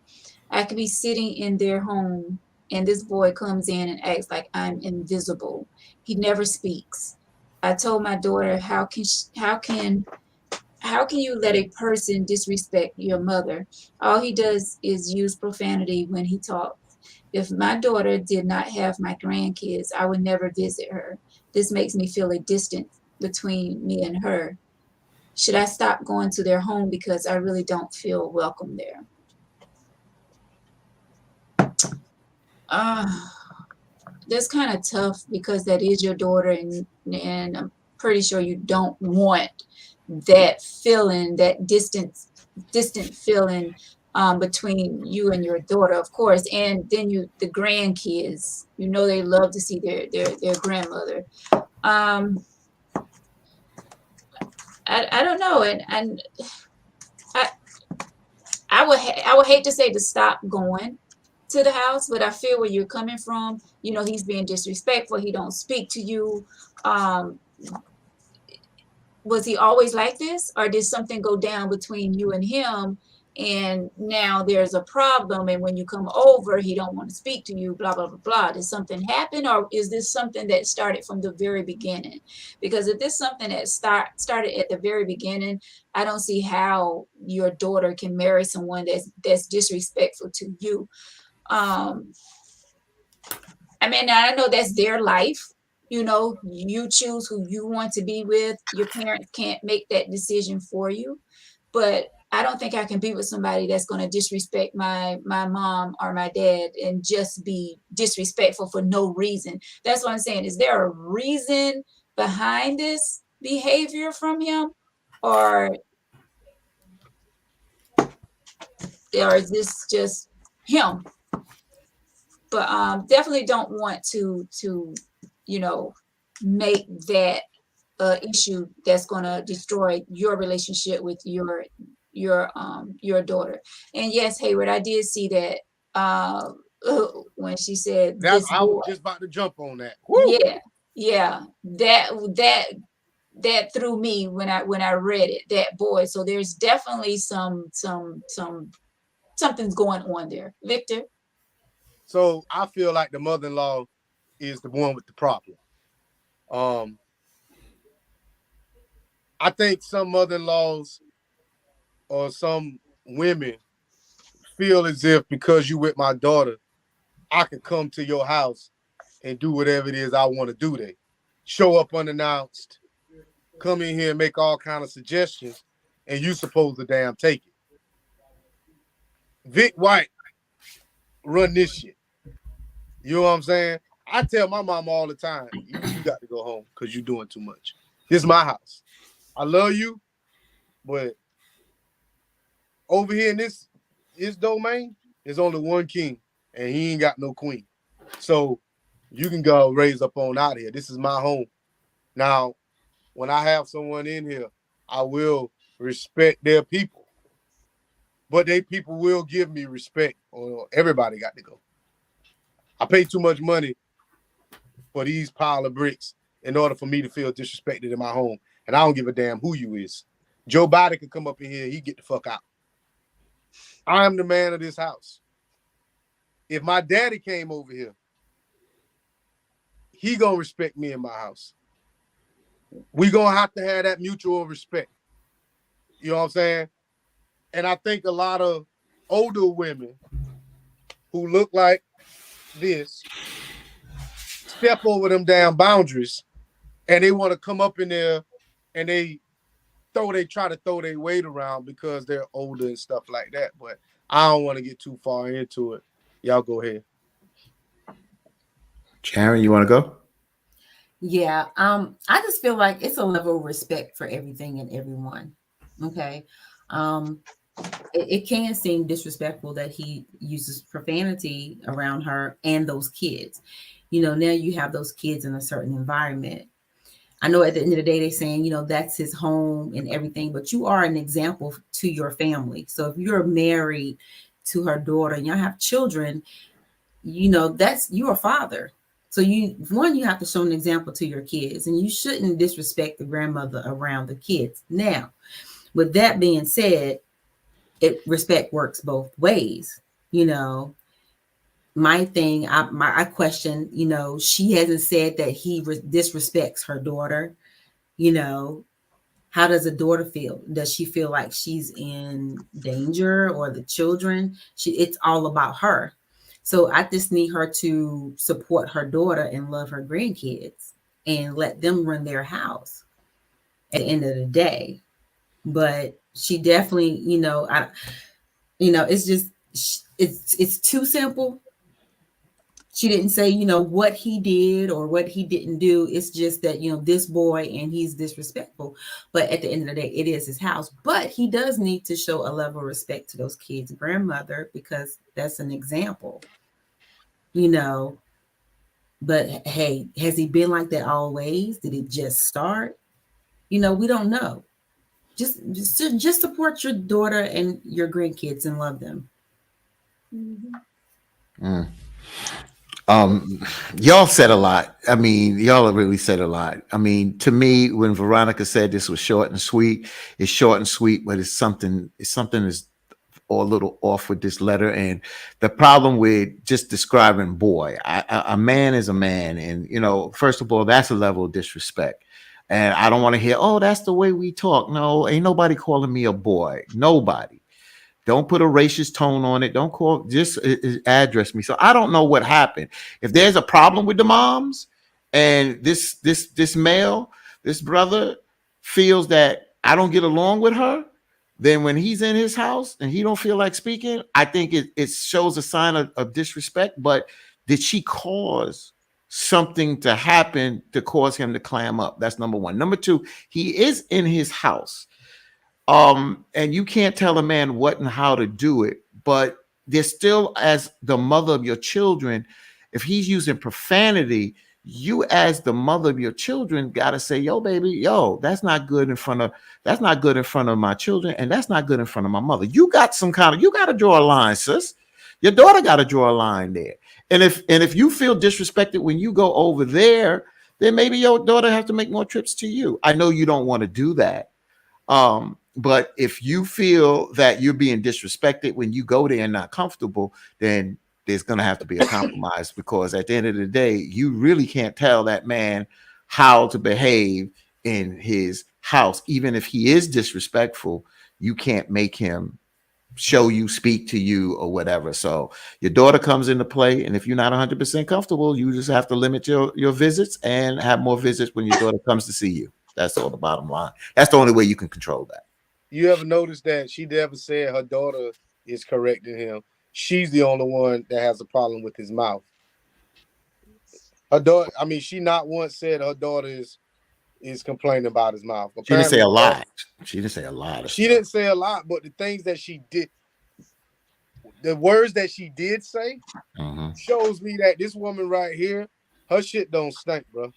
I could be sitting in their home and this boy comes in and acts like I'm invisible. He never speaks. I told my daughter, how can you let a person disrespect your mother? All he does is use profanity when he talks. If my daughter did not have my grandkids, I would never visit her. This makes me feel a distance between me and her. Should I stop going to their home because I really don't feel welcome there? That's kind of tough because that is your daughter, and I'm pretty sure you don't want that feeling, that distant feeling between you and your daughter, of course, and then the grandkids. You know they love to see their grandmother. I don't know, and I I would hate to say to stop going to the house, but I feel where you're coming from. You know, he's being disrespectful. He don't speak to you. Um, was he always like this, or did something go down between you and him? And now there's a problem, and when you come over, he don't want to speak to you. Blah blah blah blah. Did something happen, or is this something that started from the very beginning? Because if this something that started at the very beginning, I don't see how your daughter can marry someone that's disrespectful to you. I mean, I know that's their life. You know, you choose who you want to be with. Your parents can't make that decision for you. But I don't think I can be with somebody that's going to disrespect my mom or my dad and just be disrespectful for no reason. That's what I'm saying. Is there a reason behind this behavior from him, or is this just him? But definitely don't want to you know make that issue that's going to destroy your relationship with your daughter. And yes, Hayward, I did see that when she said That this I was boy. just about to jump on that. Woo! Yeah, that threw me when I read it, that boy. So there's definitely something's going on there, Victor. So I feel like the mother-in-law is the one with the problem. I think some mother-in-laws or some women feel as if because you with my daughter, I could come to your house and do whatever it is I want to do there. Show up unannounced, come in here and make all kind of suggestions, and you supposed to damn take it. Vic White run this shit. You know what I'm saying? I tell my mom all the time, you got to go home because you're doing too much. This is my house. I love you, but over here in this domain, there's only one king, and he ain't got no queen. So you can go raise up on out of here. This is my home. Now, when I have someone in here, I will respect their people, but they people will give me respect, or everybody got to go. I pay too much money for these pile of bricks in order for me to feel disrespected in my home, and I don't give a damn who you is. Joe Biden could come up in here, he get the fuck out. I am the man of this house. If my daddy came over here, he gonna respect me in my house. We gonna have to have that mutual respect. You know what I'm saying? And I think a lot of older women who look like this step over them damn boundaries, and they want to come up in there and they try to throw their weight around because they're older and stuff like that. But I don't want to get too far into it. Y'all go ahead. Sharon, you want to go? Yeah, I just feel like it's a level of respect for everything and everyone. Okay. Um, it can seem disrespectful that he uses profanity around her and those kids. Now you have those kids in a certain environment. I know at the end of the day, they're saying, that's his home and everything, but you are an example to your family. So if you're married to her daughter and y'all have children, that's you're a father. So you have to show an example to your kids, and you shouldn't disrespect the grandmother around the kids. Now, with that being said, respect works both ways. My thing, I question, she hasn't said that he disrespects her daughter. How does a daughter feel? Does she feel like she's in danger, or the children? It's all about her. So I just need her to support her daughter and love her grandkids and let them run their house at the end of the day. But she definitely, it's just, it's too simple. She didn't say, what he did or what he didn't do. It's just that, this boy, and he's disrespectful. But at the end of the day, it is his house. But he does need to show a level of respect to those kids' grandmother, because that's an example, But hey, has he been like that always? Did it just start? We don't know. Just support your daughter and your grandkids and love them. Mm. Y'all said a lot. I mean, y'all really said a lot. I mean, to me, when Veronica said this was short and sweet, it's short and sweet, but it's something is a little off with this letter. And the problem with just describing boy, a man is a man. And, first of all, that's a level of disrespect. And I don't want to hear, oh, that's the way we talk. No, ain't nobody calling me a boy. Nobody. Don't put a racist tone on it. Don't call, just address me. So I don't know what happened. If there's a problem with the moms, and this male, this brother feels that I don't get along with her, then when he's in his house and he don't feel like speaking, I think it shows a sign of disrespect. But did she cause something to happen to cause him to clam up? That's number one. Number two, he is in his house. And you can't tell a man what and how to do it, but there's still, as the mother of your children, if he's using profanity, you as the mother of your children got to say, yo, baby, yo, that's not good in front of my children, and that's not good in front of my mother. You got to draw a line, sis. Your daughter got to draw a line there. And if you feel disrespected when you go over there, then maybe your daughter has to make more trips to you. I know you don't want to do that. But if you feel that you're being disrespected when you go there and not comfortable, then there's going to have to be a compromise, because at the end of the day, you really can't tell that man how to behave in his house, even if he is disrespectful, you can't make him show you, speak to you, or whatever. So your daughter comes into play, and if you're not 100% comfortable, you just have to limit your visits and have more visits when your daughter comes to see you. That's all the bottom line. That's the only way you can control that. You ever notice that she never said her daughter is correcting him? She's the only one that has a problem with his mouth. Her daughter, I mean, she not once said her daughter is complaining about his mouth. She didn't say Apparently, a lot. She didn't say a lot of she stuff. didn't say a lot, but the things that she did, the words that she did say, shows me that this woman right here, her shit don't stink, bro.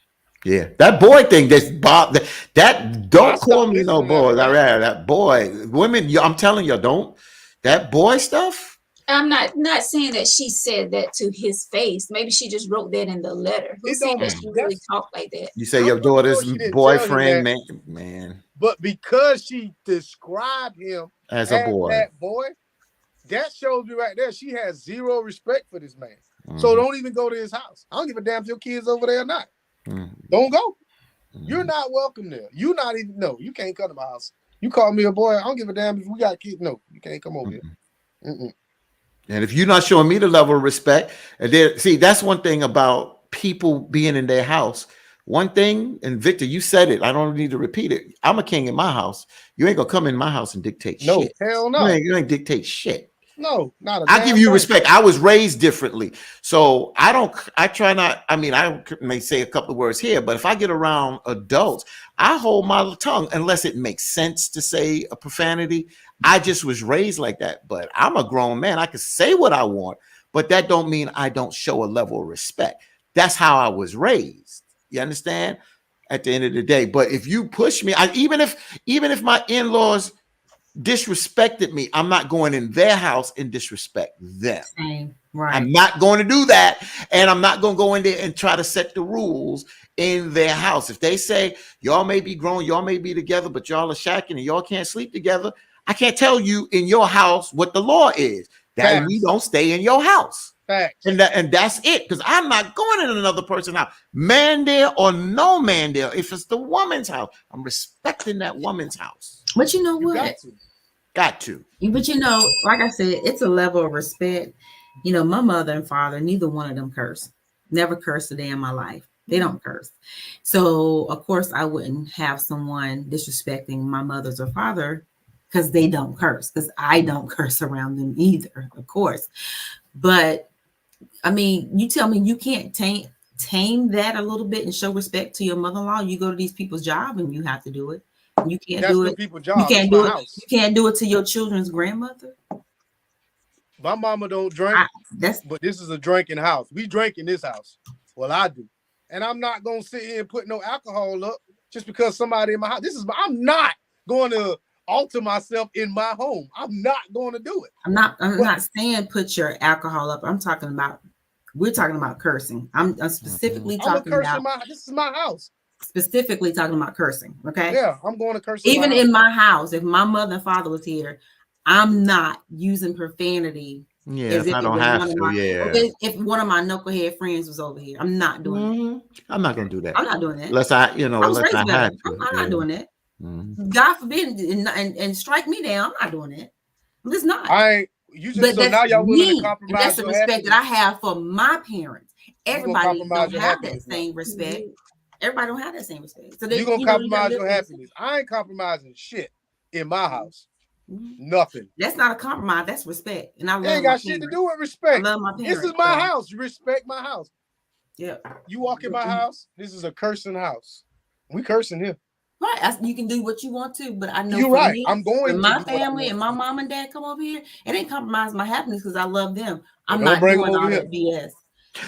Yeah, that boy thing. That's Bob. That I don't call stopped me no listening to boy. her right That boy, women. I'm telling you, don't. That boy stuff. I'm not saying that she said that to his face. Maybe she just wrote that in the letter. Who's It saying don't. that she really That's. talked like that? You say I'm your pretty daughter's sure she didn't tell him boyfriend, that, man, but because she described him as a boy. that boy, that shows me right there she has zero respect for this man. So don't even go to his house. I don't give a damn if your kids over there or not. Don't go. You're not welcome there. You not even you can't come to my house. You call me a boy. I don't give a damn if we got kids. No, you can't come over here. And if you're not showing me the level of respect, and then see, that's one thing about people being in their house. One thing, and Victor, you said it. I don't need to repeat it. I'm a king in my house. You ain't gonna come in my house and dictate shit. Hell no. You ain't dictate shit. No, not a I damn give you thing. respect. I was raised differently. So I try not, I mean, I may say a couple of words here, but if I get around adults, I hold my tongue unless it makes sense to say a profanity. I just was raised like that, but I'm a grown man. I can say what I want, but that don't mean I don't show a level of respect. That's how I was raised. You understand? At the end of the day. But if you push me, even if my in-laws disrespected me, I'm not going in their house and disrespect them. Right. I'm not going to do that. And I'm not going to go in there and try to set the rules in their house. If they say y'all may be grown, y'all may be together, but y'all are shacking and y'all can't sleep together, I can't tell you in your house what the law is. That we don't stay in your house. Facts. And that's it. Because I'm not going in another person's house. Man there or no man there. If it's the woman's house, I'm respecting that woman's house. But you know what? Got to. But you know, like I said, it's a level of respect. You know, my mother and father, neither one of them curse. Never cursed a day in my life. They don't curse. So, of course, I wouldn't have someone disrespecting my mother's or father because they don't curse, because I don't curse around them either, of course. But, I mean, you tell me you can't tame that a little bit and show respect to your mother-in-law. You go to these people's job and you have to do it. You can't do it. You can't do it. You can't do it to your children's grandmother. My mama don't drink, but this is a drinking house. We drink in this house. Well, I do. And I'm not going to sit here and put no alcohol up just because somebody in my house. I'm not going to alter myself in my home. I'm not going to do it. I'm not saying put your alcohol up. We're talking about cursing. I'm specifically talking about. This is my house. Specifically talking about cursing. Okay. Yeah, I'm going to curse. Even in my house, if my mother and father was here, I'm not using profanity. Yeah, if I don't have to. If one of my knucklehead friends was over here, I'm not doing that. I'm not going to do that. I'm not doing that. Unless I had to. I'm not doing that. God forbid, and strike me down. I'm not doing that. I'm just not. Now y'all willing to compromise. That's the respect that I have for my parents. Everybody don't have that same respect. Everybody don't have that same respect. So you're gonna compromise your happiness. I ain't compromising shit in my house. Nothing. That's not a compromise. That's respect. And I love it ain't got shit to do with respect. I love my parents. This is my house. You respect my house. Yeah. You walk in my house. This is a cursing house. We cursing here. Right. You can do what you want to, but I know you're right. Me, I'm going to my family and my mom and dad come over here. It ain't compromise my happiness because I love them. I'm not doing all that BS.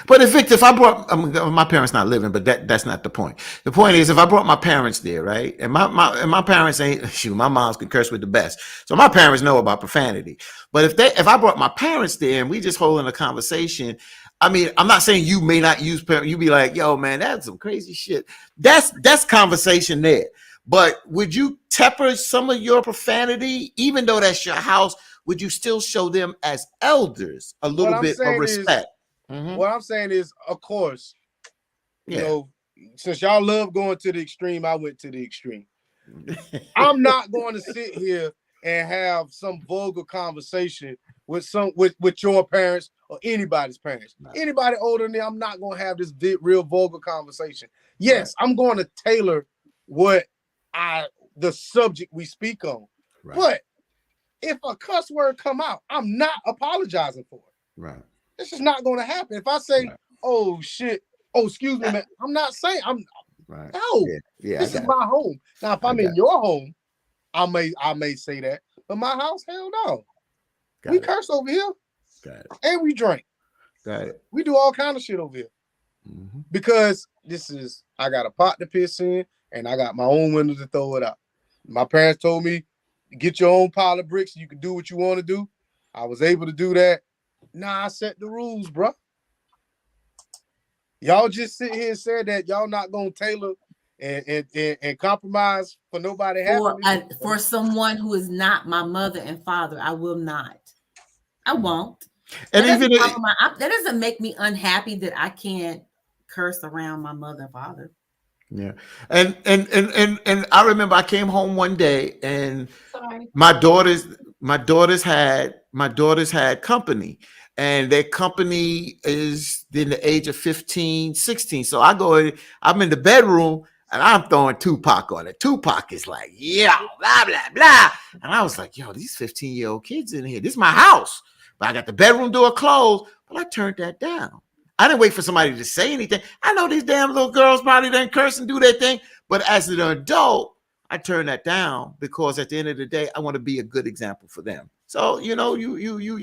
But if I brought my parents not living, but that's not the point. The point is if I brought my parents there, right? And my parents ain't my moms can curse with the best. So my parents know about profanity. But if I brought my parents there and we just holding a conversation, I mean, I'm not saying you may not use parents, you be like, yo, man, that's some crazy shit. That's conversation there. But would you temper some of your profanity, even though that's your house? Would you still show them as elders a little bit of respect? What I'm saying is, of course, you know, since y'all love going to the extreme, I went to the extreme. I'm not going to sit here and have some vulgar conversation with your parents or anybody's parents. Anybody older than me, I'm not going to have this real vulgar conversation. Yes, I'm going to tailor the subject we speak on. Right. But if a cuss word come out, I'm not apologizing for it. Right. This is not going to happen. If I say, "Oh shit," "Oh excuse me, man," I'm not saying right. No. Yeah, this is my home. Now, if I'm in your home, I may say that, but my house, hell no. We curse over here. Got it. And we drink. Got it. We do all kind of shit over here. Mm-hmm. Because I got a pot to piss in, and I got my own window to throw it out. My parents told me, get your own pile of bricks, you can do what you want to do. I was able to do that. Nah, I set the rules, bro. Y'all just sit here and say that y'all not gonna tailor and compromise for nobody for someone who is not my mother and father. I will not. I won't. And even that doesn't make me unhappy that I can't curse around my mother and father. Yeah, and I remember I came home one day and my daughters had company, and their company is in the age of 15, 16. So I'm in the bedroom and I'm throwing Tupac on it. Tupac is like, yeah, blah, blah, blah. And I was like, yo, these 15-year-old kids in here. This is my house. But I got the bedroom door closed, but I turned that down. I didn't wait for somebody to say anything. I know these damn little girls probably didn't curse and do their thing, but as an adult, I turn that down because at the end of the day, I want to be a good example for them. So, you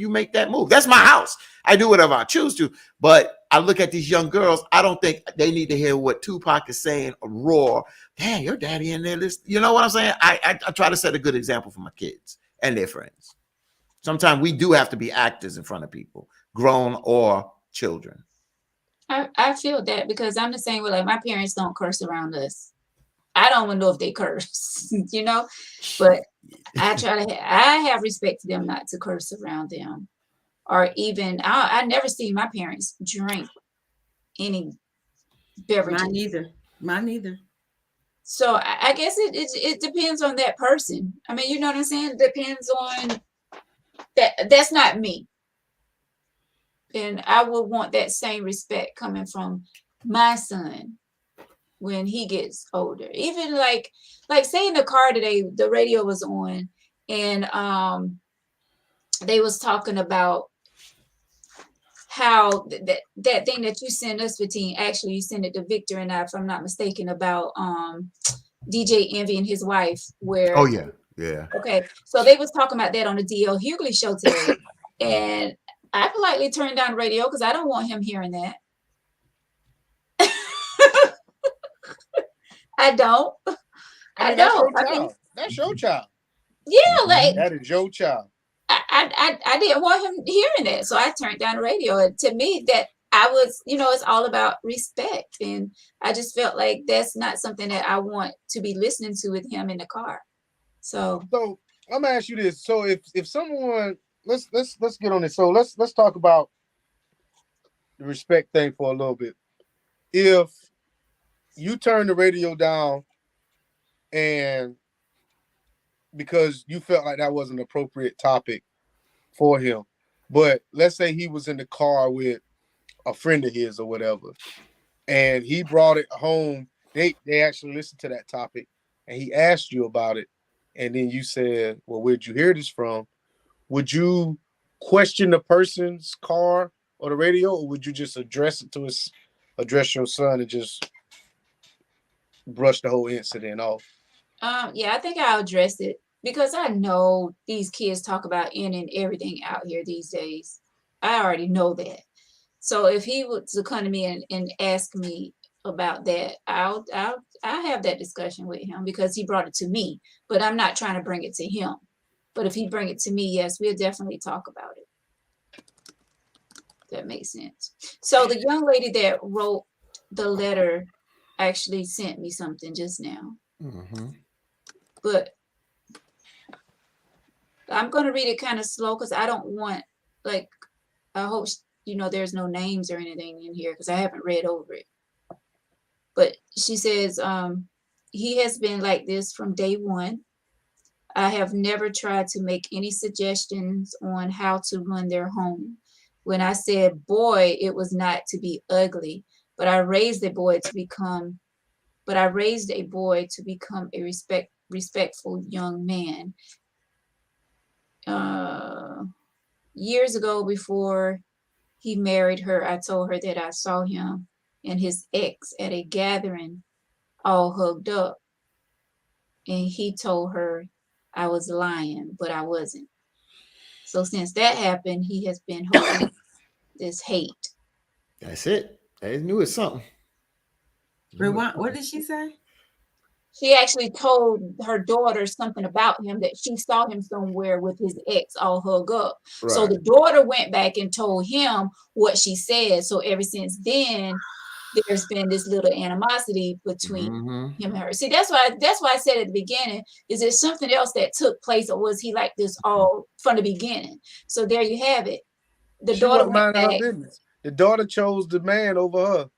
make that move. That's my house. I do whatever I choose to, but I look at these young girls. I don't think they need to hear what Tupac is saying or roar. Damn, your daddy in there. You know what I'm saying? I try to set a good example for my kids and their friends. Sometimes we do have to be actors in front of people, grown or children. I feel that because I'm the same way. Like my parents don't curse around us. I don't even know if they curse, but I have respect to them not to curse around them, or even I never see my parents drink any beverages. Mine neither. So I guess it depends on that person. I mean, you know what I'm saying? It depends on that. That's not me. And I would want that same respect coming from my son when he gets older. Even like say in the car today, the radio was on and they was talking about how that thing that you sent us, 15, actually you sent it to Victor and I, if I'm not mistaken, about DJ Envy and his wife, where okay, so they was talking about that on the DL Hughley show today, and I politely turned down the radio because I don't want him hearing that. I don't. I don't. That's your child. Yeah, like that is your child. I didn't want him hearing that, so I turned down the radio. And to me, that I was, it's all about respect, and I just felt like that's not something that I want to be listening to with him in the car. So I'm gonna ask you this: so if someone let's get on this. So let's talk about the respect thing for a little bit. If you turn the radio down and because you felt like that was an appropriate topic for him, but let's say he was in the car with a friend of his or whatever, and he brought it home, they actually listened to that topic, and he asked you about it, and then you said, well, where'd you hear this from? Would you question the person's car or the radio, or would you just address your son and just brush the whole incident off? Yeah, I think I'll address it because I know these kids talk about any and everything out here these days. I already know that. So if he was to come to me and ask me about that, I'll have that discussion with him because he brought it to me, but I'm not trying to bring it to him. But if he bring it to me, yes, we'll definitely talk about it. That makes sense. So the young lady that wrote the letter actually sent me something just now. Mm-hmm. But I'm going to read it kind of slow because I don't want, I hope, there's no names or anything in here because I haven't read over it. But she says, he has been like this from day one. I have never tried to make any suggestions on how to run their home. When I said boy, it was not to be ugly, but I raised a boy to become a respectful young man. Years ago, before he married her, I told her that I saw him and his ex at a gathering, all hugged up, and he told her I was lying, but I wasn't. So since that happened, he has been holding this hate. That's it. I knew it something. Rewind. What did she say? She actually told her daughter something about him, that she saw him somewhere with his ex all hugged up. Right. So the daughter went back and told him what she said. So ever since then, there's been this little animosity between him and her. See, that's why I said at the beginning, is there something else that took place, or was he like this all from the beginning? So there you have it. The daughter went back. The daughter chose the man over her.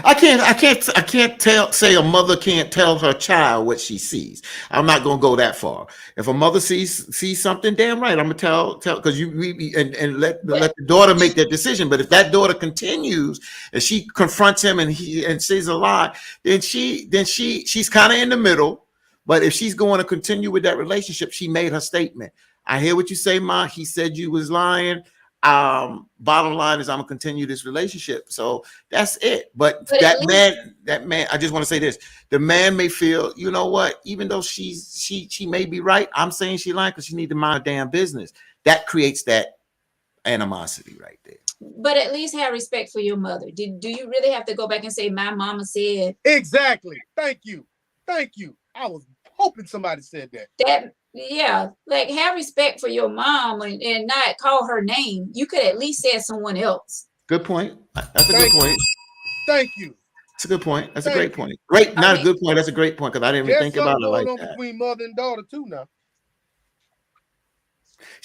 I can't say a mother can't tell her child what she sees. I'm not gonna go that far. If a mother sees something, damn right, I'm gonna tell because and let the daughter make that decision. But if that daughter continues and she confronts him and says a lie, then she's kind of in the middle. But if she's going to continue with that relationship, she made her statement. I hear what you say, Ma. He said you was lying. Bottom line is I'm gonna continue this relationship. So that's it. But that man, I just want to say this. The man may feel, you know what, even though she may be right, I'm saying she lying because she need to mind her damn business. That creates that animosity right there. But at least have respect for your mother. Do you really have to go back and say my mama said? Exactly. Thank you. I was hoping somebody said that. Yeah, like have respect for your mom and not call her name. You could at least say someone else. Good point. That's a good point. Thank you. That's a good point. That's a great point. Great, not a good point. That's a great point because I didn't even think about it like that. Between mother and daughter too now.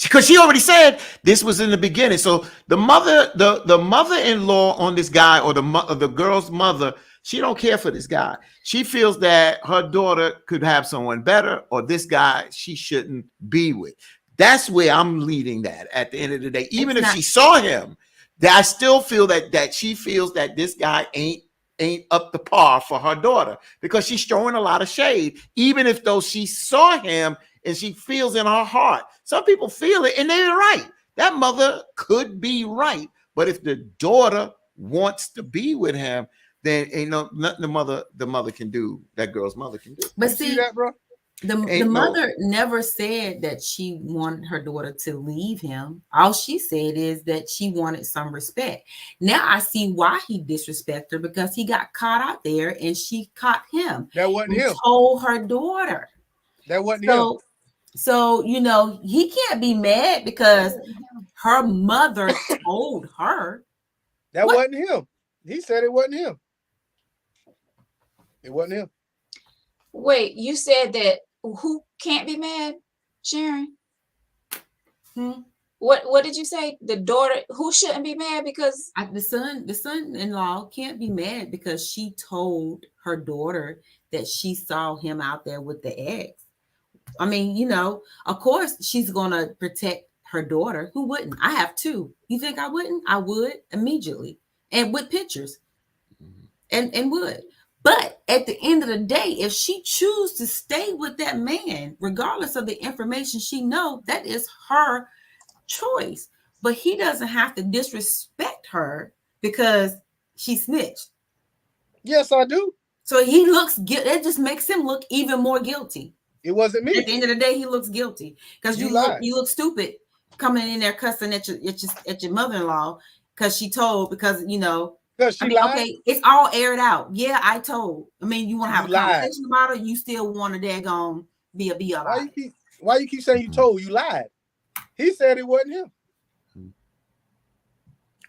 Because she already said this was in the beginning. So the mother-in-law on this guy, or the girl's mother, she don't care for this guy. She feels that her daughter could have someone better, or this guy she shouldn't be with. That's where I'm leading that at the end of the day. Even if she saw him, that I still feel that she feels that this guy ain't up to par for her daughter, because she's throwing a lot of shade, even if though she saw him and she feels in her heart. Some people feel it and they're right. That mother could be right. But if the daughter wants to be with him, then ain't nothing the mother can do, that girl's mother can do. But see that, bro? The mother never said that she wanted her daughter to leave him. All she said is that she wanted some respect. Now I see why he disrespected her, because he got caught out there and she caught him. That wasn't him. Told her daughter. That wasn't him. So, he can't be mad because her mother told her. That wasn't him. He said it wasn't him. It wasn't him. Wait, you said that who can't be mad, Sharon? What did you say? The daughter, who shouldn't be mad because the son-in-law can't be mad because she told her daughter that she saw him out there with the ex. I mean, of course she's gonna protect her daughter. Who wouldn't? I have two. You think I wouldn't? I would immediately, and with pictures, and would. But at the end of the day, if she chooses to stay with that man, regardless of the information she knows, that is her choice. But he doesn't have to disrespect her because she snitched. Yes, I do. So he looks guilty. It just makes him look even more guilty. It wasn't me. At the end of the day, he looks guilty because you look stupid coming in there cussing at your mother-in-law because she told, because lied. Okay, it's all aired out. Yeah, I told. I mean, you want to have a conversation about it, you still want to daggone be about it. Why you keep saying you told? You lied. He said it wasn't him.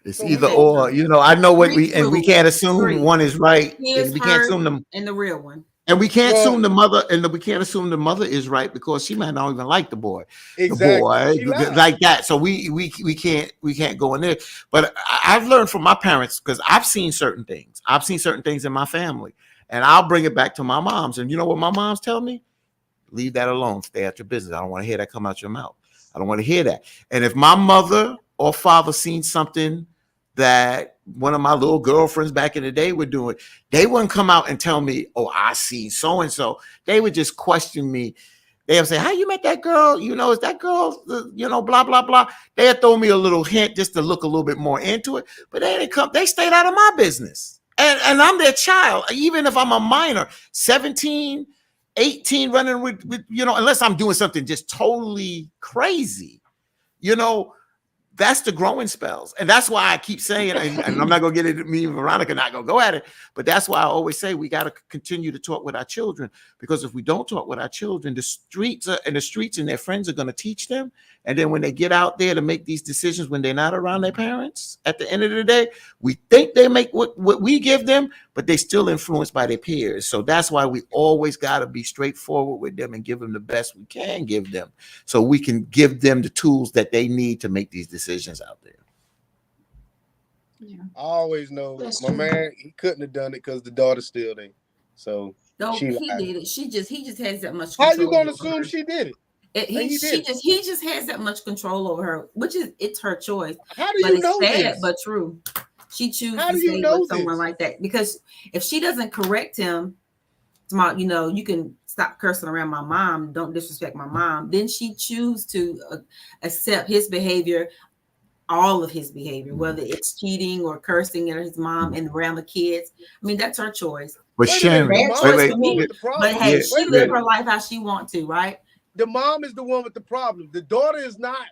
It's either or. I know what we can't assume one is right. And we can't assume them and the real one. And we can't assume the mother, we can't assume the mother is right because she might not even like the boy. Exactly. The boy like that. So we can't go in there. But I've learned from my parents, because I've seen certain things. I've seen certain things in my family. And I'll bring it back to my mom's. And you know what my moms tell me? Leave that alone. Stay at your business. I don't want to hear that come out your mouth. I don't want to hear that. And if my mother or father seen something that one of my little girlfriends back in the day were doing, they wouldn't come out and tell me, oh, I see so-and-so. They would just question me. They'll say, how you met that girl? You know, is that girl, blah, blah, blah. They'll throw me a little hint just to look a little bit more into it. But they stayed out of my business. And I'm their child, even if I'm a minor, 17, 18, running with unless I'm doing something just totally crazy, that's the growing spells. And that's why I keep saying, and I'm not going to get it, me and Veronica not going to go at it, but that's why I always say we got to continue to talk with our children, because if we don't talk with our children, the streets and their friends are going to teach them. And then when they get out there to make these decisions, when they're not around their parents, at the end of the day, we think they make what we give them, but they still influenced by their peers. So that's why we always got to be straightforward with them and give them the best we can give them, so we can give them the tools that they need to make these decisions out there. Yeah. I always know That's my true. man, he couldn't have done it because the daughter's still there. So No, she he lied. did it. He just has that much How control. you gonna over assume her. she did it? He just has that much control over her, which is it's her choice. How do But you it's know sad, this? but true. She chooses How to do you stay know with someone this? like that, because if she doesn't correct him, you can stop cursing around my mom, don't disrespect my mom, then she chooses to accept his behavior, all of his behavior, whether it's cheating or cursing at his mom and around the kids. I mean, that's her choice. But Wait a minute, the Sharon, Bad mom choice is for the me. one with the But problem. hey, Yeah, she Wait a live minute. her life how she wants to, right? The mom is the one with the problem. The daughter is not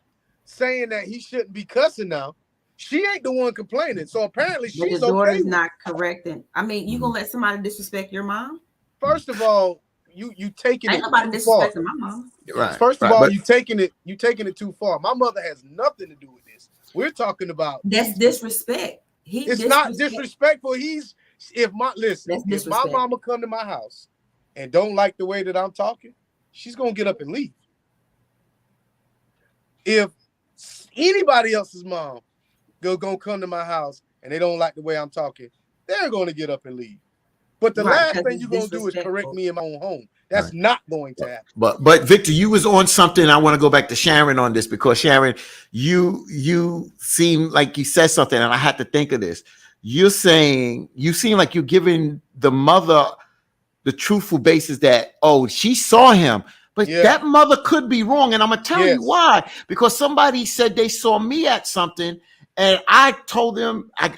saying that he shouldn't be cussing now. She ain't the one complaining. So apparently But the she's daughter okay is with not it. correcting. I mean, you gonna let somebody disrespect your mom? First of all, you taking Ain't it nobody too far. disrespecting my mom. right, First of right. all, But you taking it too far. My mother has nothing to do with this. We're talking about That's these. disrespect. It's not disrespectful. If my disrespect. mama come to my house and don't like the way that I'm talking, she's gonna get up and leave. If anybody else's mom gonna come to my house and they don't like the way I'm talking, they're gonna get up and leave. But the Right, last because thing it's you're gonna do is correct disrespectful. me in my own home. That's Right. not going to happen. But Victor, you was on something. I want to go back to Sharon on this, because Sharon, you seem like you said something, and I had to think of this. You're saying you seem like you're giving the mother the truthful basis that, oh, she saw him, but Yeah. that mother could be wrong, and I'm gonna tell you Yes. why. Because somebody said they saw me at something, and I told them I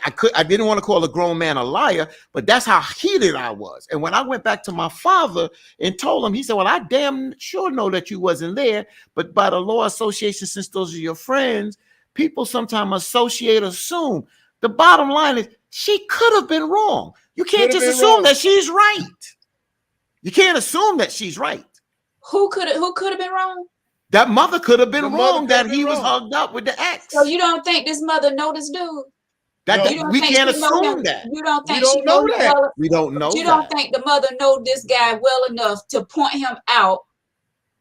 didn't want to call a grown man a liar, but that's how heated I was. And when I went back to my father and told him, he said, well, I damn sure know that you wasn't there, but by the law association, since those are your friends, people sometimes assume. The bottom line is she could have been wrong. You can't Could have just been assume wrong. that she's right. You can't assume that she's right. Who could have been wrong? That mother could have The been mother wrong could have that been he was wrong. hugged up with the ex. So you don't think this mother know this dude? That, No. You don't we think can't she know him? assume that. You don't We think she don't know him that. well? We don't know You don't that. think the mother know this guy well enough to point him out?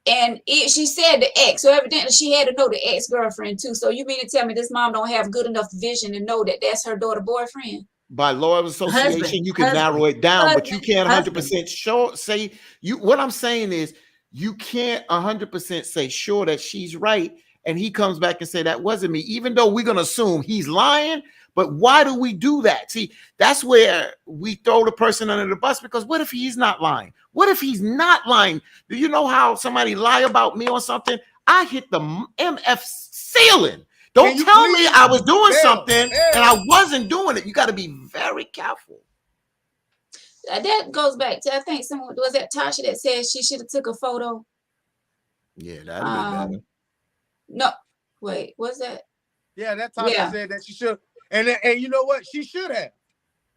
And she said the ex, so evidently she had to know the ex-girlfriend too. So you mean to tell me this mom don't have good enough vision to know that that's her daughter boyfriend? By law of association, Husband, you can narrow it down, but you can't husband. 100% sure say you. What I'm saying is, you can't 100% say sure that she's right, and he comes back and say that wasn't me, even though we're gonna assume he's lying. But why do we do that? See, that's where we throw the person under the bus, because what if he's not lying? What if he's not lying? Do you know how somebody lie about me on something? I hit the MF ceiling. Don't Can you tell me please- I was doing Hell, something hell. and I wasn't doing it. You got to be very careful. That goes back to, I think someone was that Tasha that said she should have took a photo. Yeah, that'd be better. No, wait, what's that? Yeah, that time Yeah. said that she should. And you know what? She should have.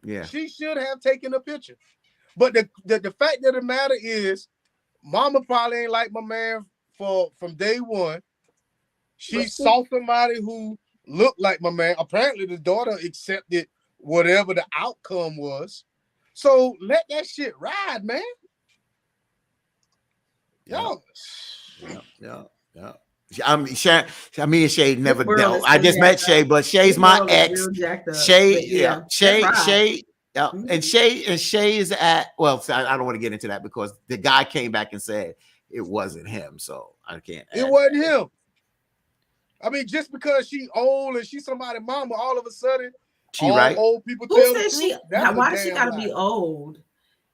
Yeah. She should have taken a picture. But the fact of the matter is, mama probably ain't like my man from day one. She saw somebody who looked like my man. Apparently, the daughter accepted whatever the outcome was. So let that shit ride, man. Yo. Yeah. I mean, Shay, me and Shay never world dealt. is I so just met jacked Shay, but Shay's This my world is ex. real jacked up. Shay, But yeah, that's right. Yeah, and Shay is at, well, I don't want to get into that because the guy came back and said it wasn't him, so I can't. It wasn't him. I mean, just because she old and she's somebody's mama, all of a sudden, She right? old people Who tell the says truth. That's why a does she damn gotta lie. be old?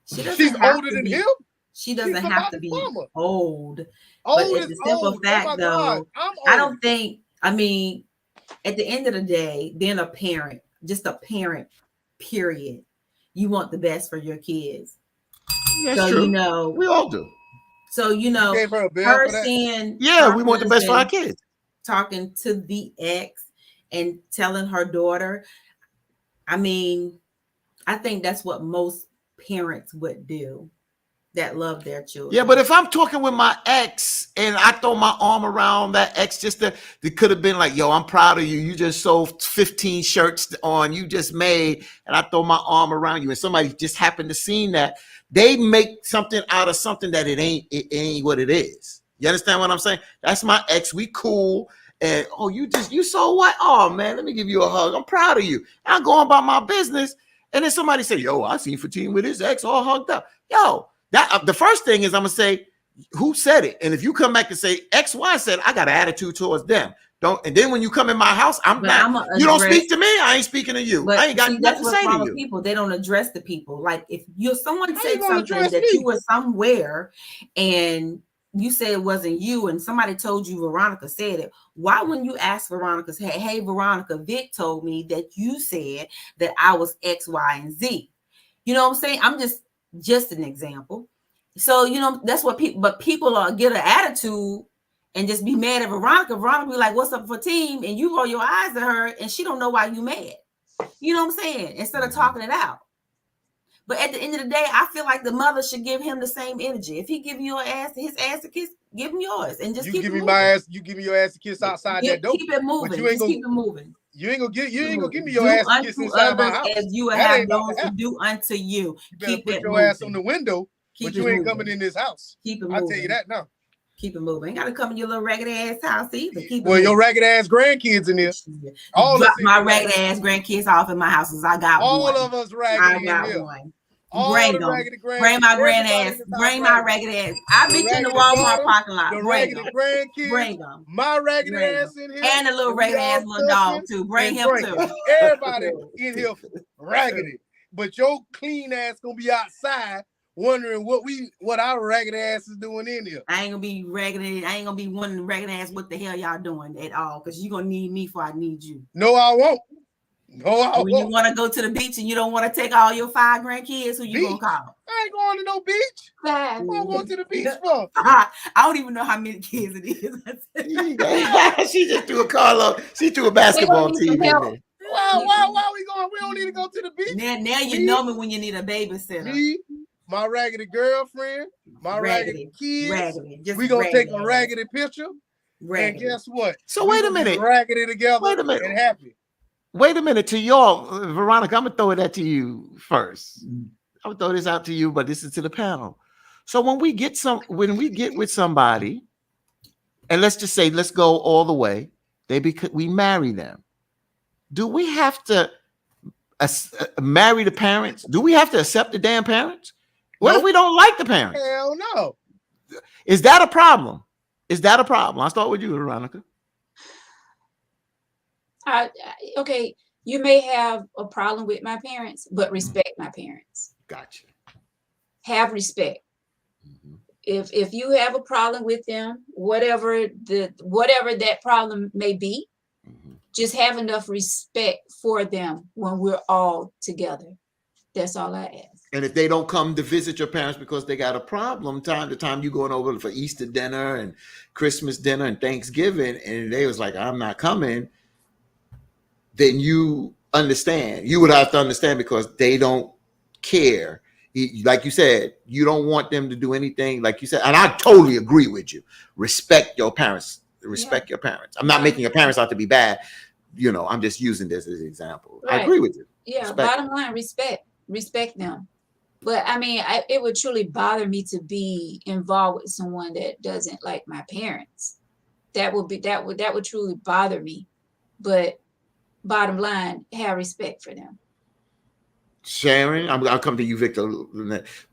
She doesn't She's have older to than be. him. She doesn't She's have to somebody's be mama. old. But Old at is the simple old. fact, Oh my God, though, I'm old. I don't think. I mean, at the end of the day, being a parent, just a parent, period, you want the best for your kids. That's So true. We all do. So You gave her a bell her for that? seeing Yeah, we her want the best for our husband kids. talking to the ex and telling her daughter. I mean, I think that's what most parents would do that love their children. Yeah, but if I'm talking with my ex and I throw my arm around that ex, just to, it could have been like, yo, I'm proud of you. You just sold 15 shirts on, you just made, and I throw my arm around you, and somebody just happened to see that. They make something out of something that it ain't what it is. You understand what I'm saying? That's my ex. We cool. And oh, you so what? Oh man, let me give you a hug. I'm proud of you. I'm going about my business. And then somebody say, yo, I seen Fatim with his ex all hugged up. Yo, that the first thing is I'm gonna say, who said it? And if you come back and say XY said, I got an attitude towards them. Don't. And then when you come in my house, I'm back. You don't speak to me, I ain't speaking to you. I ain't got nothing to say to you. People, they don't address the people. Like if someone said something that me? You were somewhere and you say it wasn't you, and somebody told you Veronica said it, why wouldn't you ask Veronica, hey Veronica, Vic told me that you said that I was X, Y, and Z. You know what I'm saying? I'm just an example. So, that's what people are get an attitude and just be mad at Veronica. Veronica be like, what's up for team? And you roll your eyes at her and she don't know why you mad. You know what I'm saying? Instead of talking it out. But at the end of the day, I feel like the mother should give him the same energy. If he give you his ass a kiss, give him yours and just you keep give it me moving. my ass. You give me your ass a kiss outside that door. Keep it moving. But you ain't just keep it moving. You ain't gonna give me your do ass a kiss inside my house. As you that have ain't about those to to happen. do unto you. You better keep put it your moving. ass on the window, but you ain't coming in this house. Keep it moving. I'll tell you that now. Keep it moving. Ain't gotta come in your little ragged ass house either. Keep it well, moving. Your ragged ass grandkids in here. All drop my ragged ass grandkids off in my house. I got all one. All of us raggedy. I got in one. All bring the them. raggedy Bring my grand ass. Bring my ragged ass. I meet you in the Walmart parking lot. The bring raggedy them. grandkids. Bring them. My raggedy ass in here. And the little raggedy ass little dog too. Bring him too. Everybody in here raggedy. But your clean ass gonna be outside wondering what our ragged ass is doing in here. I ain't gonna be raggedy. I ain't gonna be wondering ragged ass what the hell y'all doing at all. Because you're gonna need me before I need you. No, I won't. When you want to go to the beach and you don't want to take all your 5 grandkids, who you gonna call? I ain't going to no beach. 5. What am I going to the beach for? I don't even know how many kids it is. She just threw a Carlo. She threw a basketball team in there. Why we going? We don't need to go to the beach. Now you know me when you need a babysitter. Me, my raggedy girlfriend, my raggedy kids. We gonna raggedy. Take a raggedy picture. Raggedy. And guess what? So wait a minute. Raggedy together. Wait a minute. And happy. Wait a minute. To y'all, Veronica, I'm gonna throw that to you first. I'm gonna throw this out to you, but this is to the panel. So when we get with somebody, and let's just say, let's go all the way, we marry them. Do we have to marry the parents? Do we have to accept the damn parents? What if we don't like the parents? Hell no. Is that a problem? I'll start with you, Veronica. Okay, you may have a problem with my parents, but respect my parents. Gotcha. Have respect. Mm-hmm. If you have a problem with them, whatever that problem may be, mm-hmm. just have enough respect for them when we're all together. That's all I ask. And if they don't come to visit your parents because they got a problem, time to time you going over for Easter dinner and Christmas dinner and Thanksgiving, and they was like, I'm not coming, then you understand. You would have to understand because they don't care. Like you said, you don't want them to do anything, like you said, and I totally agree with you. Respect your parents. Respect your parents. I'm not making your parents out to be bad. I'm just using this as an example. Right. I agree with you. Yeah, respect. Bottom line, respect them. But I mean, it would truly bother me to be involved with someone that doesn't like my parents. That would truly bother me. But bottom line, have respect for them. Sharon, I'll come to you, Victor.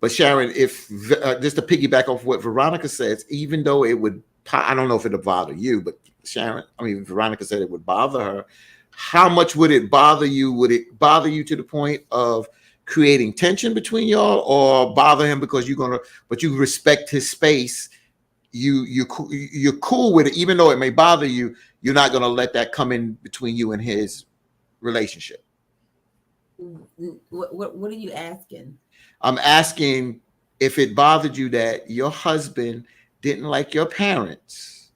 But Sharon, if just to piggyback off what Veronica says, even though it would, I don't know if it'll bother you, but Sharon, I mean, Veronica said it would bother her. How much would it bother you? Would it bother you to the point of creating tension between y'all, or bother him because but you respect his space? You're cool with it, even though it may bother you. You're not gonna let that come in between you and his relationship. What are you asking? I'm asking if it bothered you that your husband didn't like your parents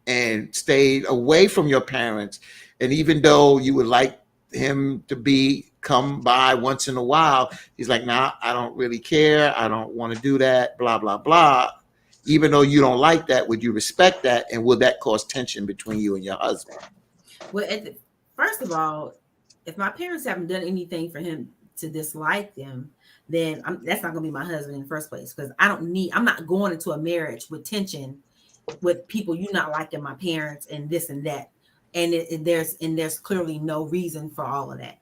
and stayed away from your parents, and even though you would like him to be come by once in a while, he's like, nah, I don't really care, I don't want to do that, blah blah blah. Even though you don't like that, would you respect that, and will that cause tension between you and your husband? Well, first of all, if my parents haven't done anything for him to dislike them, then that's not going to be my husband in the first place, because I'm not going into a marriage with tension with people you not liking my parents and this and that. And there's clearly no reason for all of that.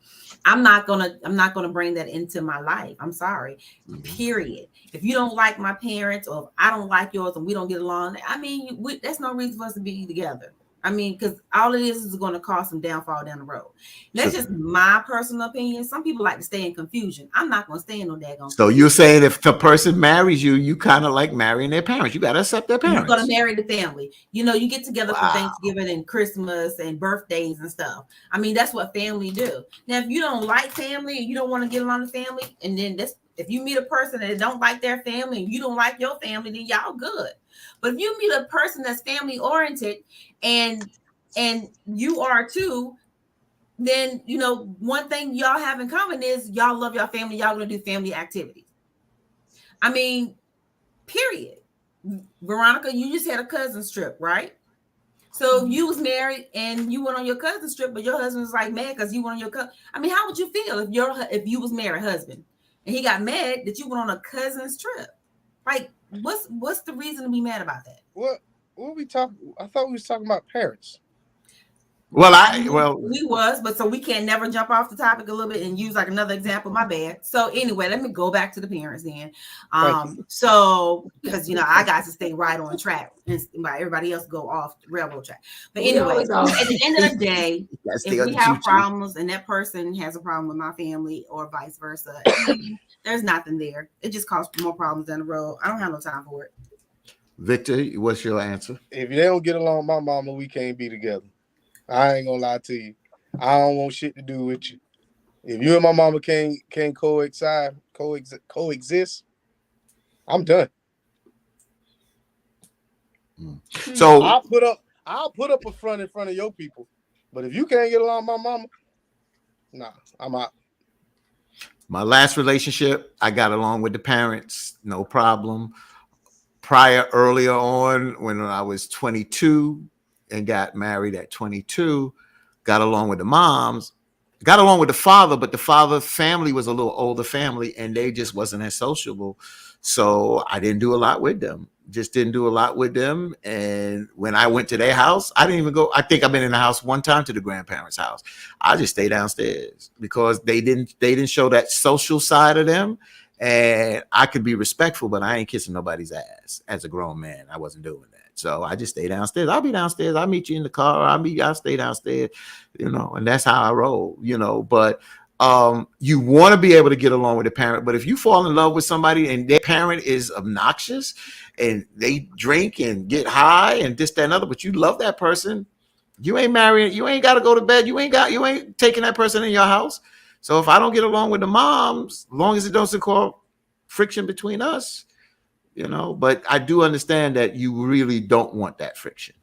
I'm not gonna bring that into my life. I'm sorry. Period. If you don't like my parents, or if I don't like yours, and we don't get along, I mean, that's no reason for us to be together. I mean, because all it is going to cause some downfall down the road. That's just my personal opinion. Some people like to stay in confusion. I'm not going to stay in no daggone So you're saying if the person marries you, you kind of like marrying their parents. You got to accept their parents. You're going to marry the family. You know, you get together for Thanksgiving and Christmas and birthdays and stuff. I mean, that's what family do. Now, if you don't like family and you don't want to get along with family, and then if you meet a person that don't like their family and you don't like your family, then y'all good. But if you meet a person that's family oriented and you are too, then you know one thing y'all have in common is y'all love your family. Y'all gonna do family activities. I mean, period. Veronica, you just had a cousin's trip, right? So you was married and you went on your cousin's trip, but your husband was like mad because you went on your cousin. I mean, how would you feel if you was married husband and he got mad that you went on a cousin's trip? Like, what's the reason to be mad about that? What we talking? I thought we was talking about parents. Well, we was, but so we can't never jump off the topic a little bit and use like another example. My bad. So anyway, let me go back to the parents then. So because I got to stay right on track and everybody else go off the railroad track. But anyway, at the end of the day, if we have problems and that person has a problem with my family or vice versa, there's nothing there. It just causes more problems down the road. I don't have no time for it. Victor, what's your answer? If they don't get along with my mama, we can't be together. I ain't gonna lie to you. I don't want shit to do with you. If you and my mama can't coexist, I'm done. So I'll put up a front in front of your people. But if you can't get along with my mama, nah, I'm out. My last relationship, I got along with the parents, no problem. Earlier on, when I was 22 and got married at 22, got along with the moms, got along with the father, but the father's family was a little older family and they just wasn't as sociable. So I didn't do a lot with them. And when I went to their house, I didn't even go. I think I've been in the house one time to the grandparents' house. I just stay downstairs because they didn't show that social side of them. And I could be respectful, but I ain't kissing nobody's ass as a grown man. I wasn't doing that. So I just stay downstairs. I'll be downstairs. I'll meet you in the car. I'll stay downstairs, and that's how I roll, but you want to be able to get along with a parent, but if you fall in love with somebody and their parent is obnoxious and they drink and get high and this, that, and other, but you love that person, you ain't marrying, you ain't got to go to bed. You ain't taking that person in your house. So if I don't get along with the moms, as long as it doesn't cause friction between us, but I do understand that you really don't want that friction.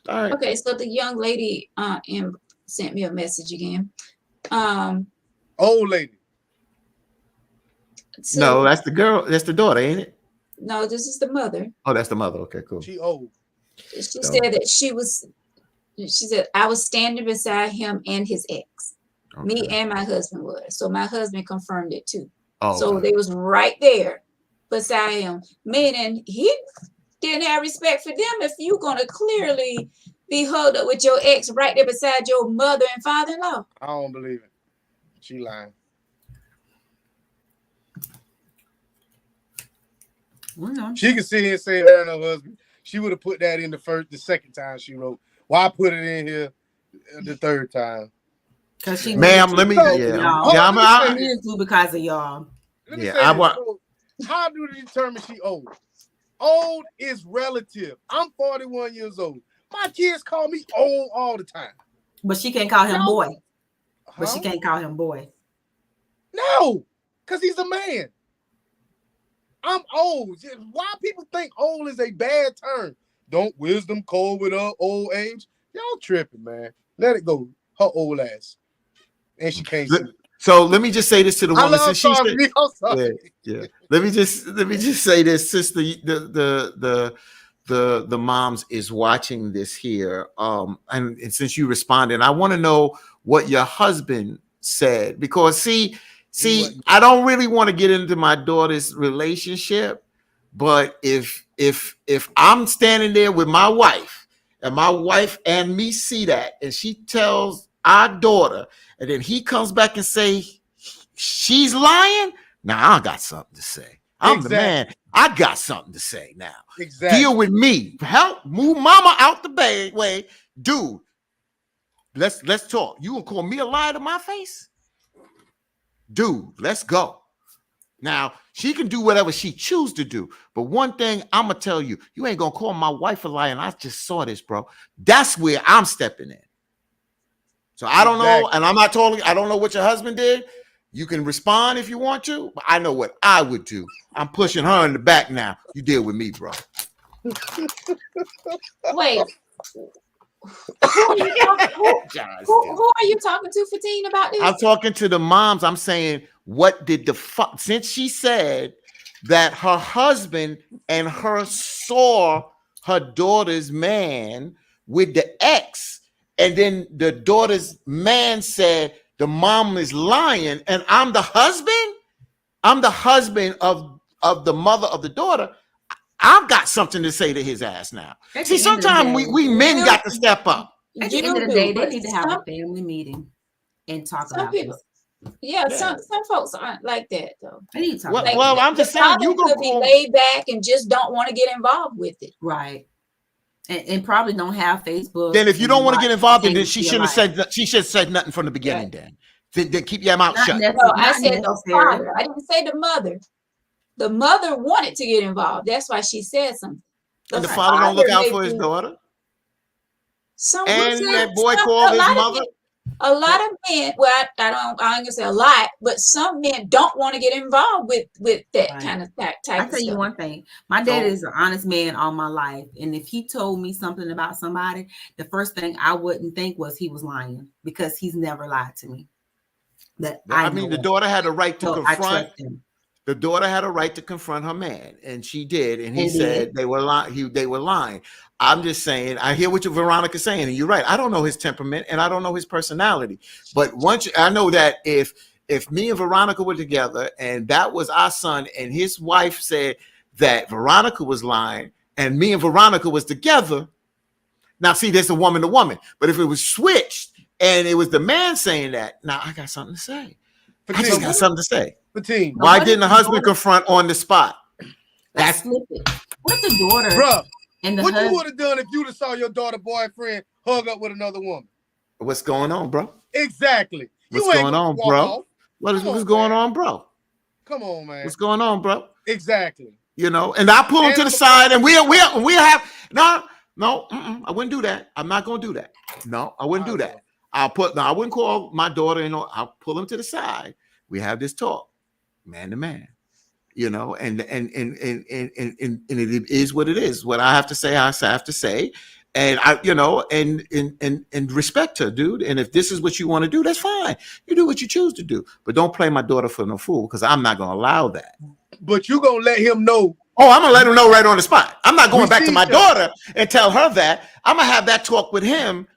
All right. Okay, so the young lady sent me a message again. Old lady. So, no, that's the girl. That's the daughter, ain't it? No, this is the mother. Oh, that's the mother. Okay, cool. She old. She said that she said I was standing beside him and his ex. Okay. Me and my husband was. So my husband confirmed it too. Oh, so they was right there beside him. Meaning he didn't have respect for them if you're going to clearly be hugged up with your ex right there beside your mother and father-in-law. I don't believe it. She lying. She can sit here and say her and her husband. She would have put that in the second time she wrote. Why put it in here the third time? Because she Ma'am, needed let me, to So, yeah, y'all. yeah, She needed to because of y'all. Let me yeah, say I this. want. So, how do they determine she old? Old is relative. I'm 41 years old. My kids call me old all the time. But she can't call him Y'all- boy. But Huh? she can't call him boy. No, because he's a man. I'm old. Why people think old is a bad term? Don't wisdom cold with her old age? Y'all tripping, man. Let it go. Her old ass. And she can't see. So let me just say this to the I woman. love Since she said, Carmen. I'm sorry. yeah. Let me just say this, sister. The moms is watching this here. And since you responded, I want to know what your husband said, because see, I don't really want to get into my daughter's relationship, but if I'm standing there with my wife and my wife and me see that, and she tells our daughter, and then he comes back and say she's lying, now I got something to say. I'm the man. I got something to say now. Exactly. Deal with me. Help move mama out the way. Dude, let's talk. You gonna call me a liar to my face? Dude, let's go. Now, she can do whatever she chooses to do. But one thing I'm gonna tell you, you ain't gonna call my wife a liar. And I just saw this, bro. That's where I'm stepping in. So I don't know, and I'm not totally, I don't know what your husband did. You can respond if you want to, but I know what I would do. I'm pushing her in the back now. You deal with me, bro. Wait. Who are you talking to, Fatine, about this? I'm talking to the moms. I'm saying, what did the fuck? Since she said that her husband and her saw her daughter's man with the ex, and then the daughter's man said the mom is lying, and I'm the husband. I'm the husband of the mother of the daughter. I've got something to say to his ass now. See, sometimes we men got to step up. At the end of the day, they need to have a family meeting and talk about this. Yeah, some folks aren't like that though. They need to talk like, well, I'm just saying, you could be laid back and just don't want to get involved with it, right? And probably don't have Facebook. Then if you don't want to get involved, then she shouldn't have said. She should have said nothing from the beginning. Yeah. Then keep your mouth shut. No, I said the father. I didn't say the mother. The mother wanted to get involved. That's why she said something. And the father don't look out for his daughter. And that boy called his mother. A lot of men, well, I ain't gonna say a lot, but some men don't want to get involved with that kind of type. I tell you one thing, my dad is an honest man all my life, and if he told me something about somebody, the first thing I wouldn't think was he was lying, because he's never lied to me. That I mean, the daughter had a right to confront. I trust him. The daughter had a right to confront her man, and she did. And he said they were lying. They were lying. I'm just saying, I hear what Veronica's saying, and you're right. I don't know his temperament, and I don't know his personality. But I know that if me and Veronica were together, and that was our son, and his wife said that Veronica was lying, and me and Veronica was together. Now, see, there's a woman to woman. But if it was switched, and it was the man saying that, now I got something to say. I just got something to say. Why didn't the husband confront on the spot? That's flip it. What the daughter, bruh? And what you would have done if you'd have saw your daughter boyfriend hug up with another woman? What's going on, bro? Exactly. What's going on, bro? What's going on, bro? Come on, man. What's going on, bro? Exactly. You know, and I pull him to the side, and we have no. I wouldn't do that. I'm not gonna do that. No, I wouldn't do that. I wouldn't call my daughter, I'll pull him to the side. We have this talk, man to man, and it is what it is. What I have to say, I have to say, and and respect her, dude. And if this is what you want to do, that's fine. You do what you choose to do, but don't play my daughter for no fool, because I'm not gonna allow that. But you gonna let him know. Oh, I'm gonna let him know right on the spot. I'm not going back to my daughter and tell her that. I'm gonna have that talk with him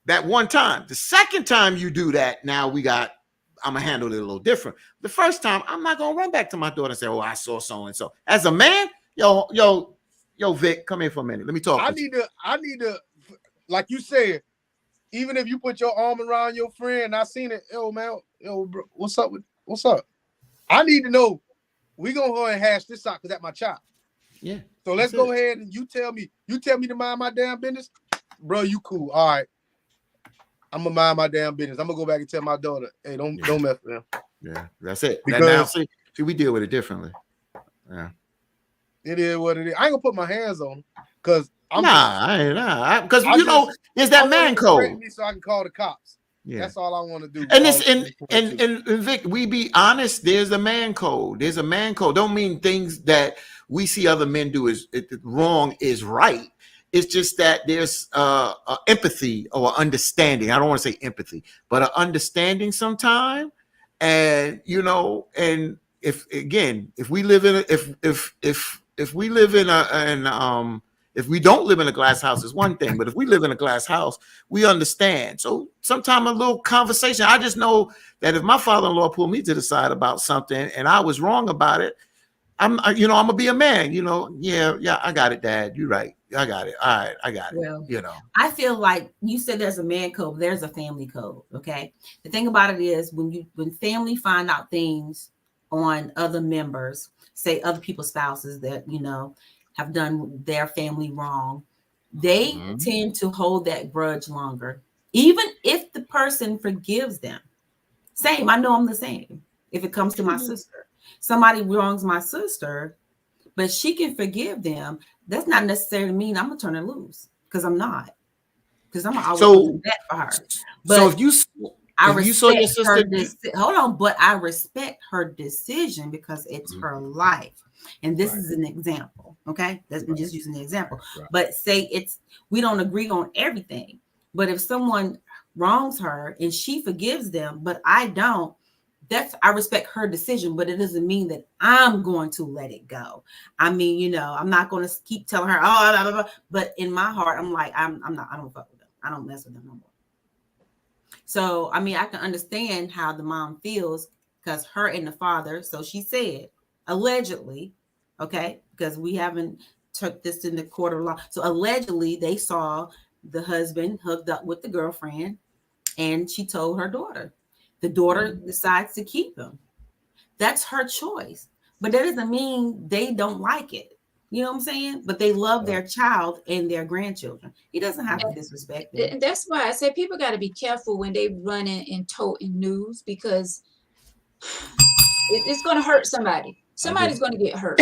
that one time. The second time you do that, now I'm gonna handle it a little different. The first time, I'm not gonna run back to my daughter and say, "Oh, I saw so and so." As a man, yo, Vic, come here for a minute. Let me talk. I need to, like you said, even if you put your arm around your friend, I seen it. Yo, man, bro, what's up? I need to know we gonna go ahead and hash this out because that's my child. Yeah. So let's go ahead and you tell me to mind my damn business, bro. You cool? All right. I'm gonna mind my damn business. I'm gonna go back and tell my daughter, hey, don't mess with him. Yeah, that's it. Because now, see, we deal with it differently. Yeah. It is what it is. I ain't gonna put my hands on him because because you know, there's that man code. Me so I can call the cops. Yeah. That's all I want to do. And Vic, we be honest, there's a man code. There's a man code. Don't mean things that we see other men do is wrong is right. It's just that there's empathy or understanding. I don't want to say empathy, but an understanding sometimes. And you know, and if we live in if we live in if we don't live in a glass house is one thing, but if we live in a glass house, we understand. So sometimes a little conversation. I just know that if my father-in-law pulled me to the side about something and I was wrong about it, I'm gonna be a man. Yeah, I got it, Dad. You're right. I got it. All right, I got it. Well, I feel like you said there's a man code, there's a family code. Okay. The thing about it is when family find out things on other members, say other people's spouses that have done their family wrong, they tend to hold that grudge longer, even if the person forgives them. Same. I know I'm the same. If it comes to my sister, somebody wrongs my sister, but she can forgive them. That's not necessarily mean I'm gonna turn her loose, because I'm not. Because I'm always do that for her. But so if you saw your sister, hold on, but I respect her decision because it's her life. And this is an example. Okay, that's just using the example. But say we don't agree on everything. But if someone wrongs her and she forgives them, but I don't, I respect her decision, but it doesn't mean that I'm going to let it go. I mean, I'm not going to keep telling her, oh, blah, blah, blah. But in my heart, I'm like, I don't fuck with them. I don't mess with them no more. So, I mean, I can understand how the mom feels because her and the father, so she said, allegedly, okay, because we haven't took this in the court of law. So allegedly they saw the husband hooked up with the girlfriend and she told her daughter. The daughter decides to keep him. That's her choice. But that doesn't mean they don't like it. You know what I'm saying? But they love their child and their grandchildren. He doesn't have to disrespect them. And that's why I say people got to be careful when they running and toting news, because it's going to hurt somebody. Somebody's going to get hurt.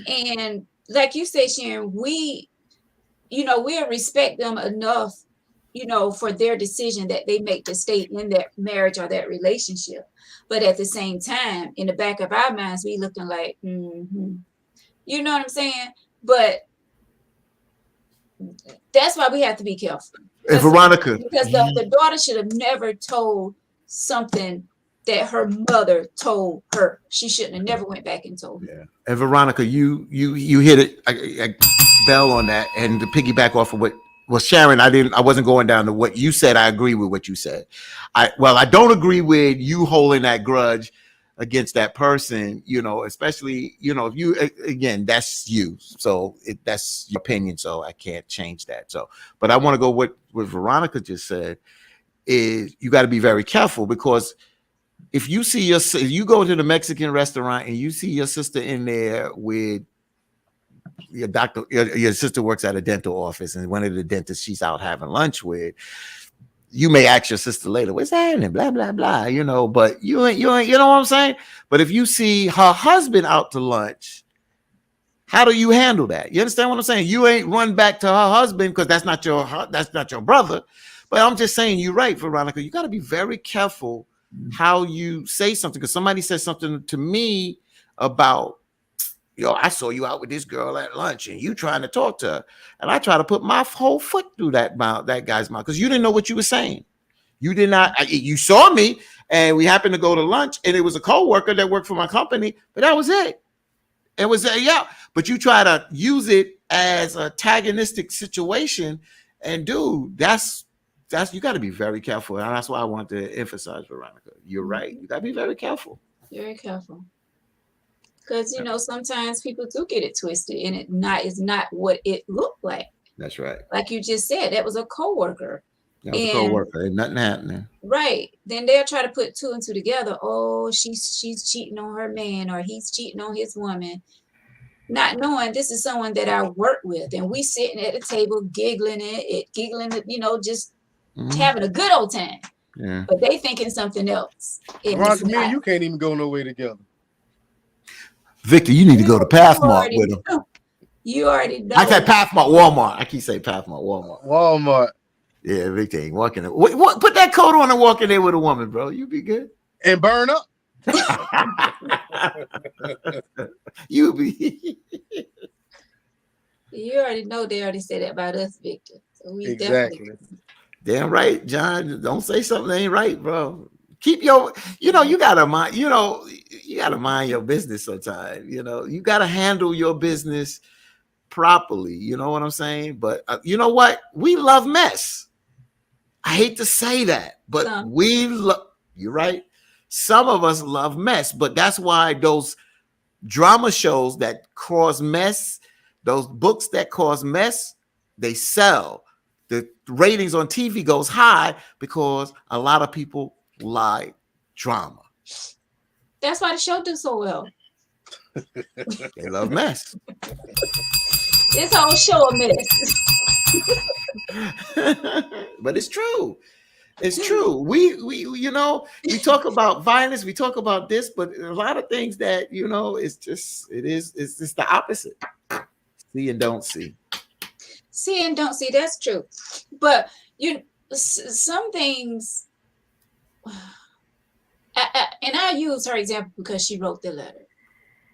And like you say, Sharon, we'll respect them enough, for their decision that they make to stay in that marriage or that relationship. But at the same time, in the back of our minds, we looking like, you know what I'm saying? But that's why we have to be careful. And Veronica, because the daughter should have never told something that her mother told her. She shouldn't have never went back and told her. Yeah. And Veronica, you hit it a bell on that, and to piggyback off of what Sharon, I wasn't going down to what you said. I agree with what you said. I don't agree with you holding that grudge against that person, especially, if you, again, that's you. So that's your opinion. So I can't change that. So, but I want to go what Veronica just said is you got to be very careful, because if you you go to the Mexican restaurant and you see your sister in there with your doctor, your sister works at a dental office, and one of the dentists she's out having lunch with, you may ask your sister later, what's happening? Blah, blah, blah, but you ain't, you know what I'm saying? But if you see her husband out to lunch, how do you handle that? You understand what I'm saying? You ain't run back to her husband because that's not your brother. But I'm just saying, you're right, Veronica. You got to be very careful how you say something, because somebody said something to me about, I saw you out with this girl at lunch and you trying to talk to her. And I try to put my whole foot through that guy's mouth, because you didn't know what you were saying. You did not. You saw me and we happened to go to lunch, and it was a coworker that worked for my company, but that was it. It was, but you try to use it as a antagonistic situation. And dude, that's you got to be very careful. And that's why I want to emphasize, Veronica, you're right. You got to be very careful. Very careful. Because, sometimes people do get it twisted, and it's not what it looked like. That's right. Like you just said, that was a coworker. I was a And co-worker. Ain't nothing happening. right, then they'll try to put two and two together. Oh, she's cheating on her man, or he's cheating on his woman, not knowing this is someone that I work with, and we sitting at the table giggling, just Mhm. having a good old time. Yeah. But they thinking something else, and it's Veronica, me and not. you can't even go nowhere together. Victor, you need to go to You Pathmark already with him. know. You already I say know. Pathmark, Walmart. I keep saying Pathmark, Walmart. Walmart. Yeah, Victor ain't walking there. What? Put that coat on and walk in there with a woman, bro. You be good. And burn up. You be. You already know they already said that about us, Victor. So we Exactly. definitely. Damn right, John. Don't say something that ain't right, bro. Keep your, you gotta mind, you gotta mind your business sometimes. You gotta handle your business properly. You know what I'm saying? But you know what? We love mess. I hate to say that, but Some. we love, you're right. Some of us love mess, but that's why those drama shows that cause mess, those books that cause mess, they sell. The ratings on TV goes high because a lot of people like drama. That's why the show do so well. They love mess. This whole show a mess. But it's true. It's true. We talk about violence, we talk about this, but a lot of things that it's just the opposite. See and don't see. See and don't see. That's true. But some things, and I use her example because she wrote the letter.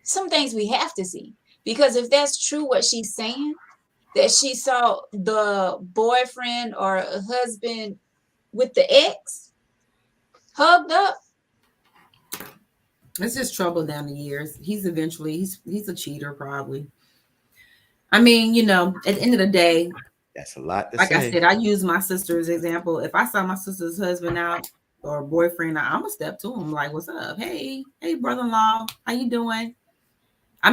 Some things we have to see, because if that's true, what she's saying, that she saw the boyfriend or husband with the ex hugged up. It's just trouble down the years. He's a cheater, probably. I mean, at the end of the day, That's a lot to like I say. said, I use my sister's example. If I saw my sister's husband out or boyfriend, I'm gonna step to him like, "What's up? Hey, brother-in-law, how you doing?" I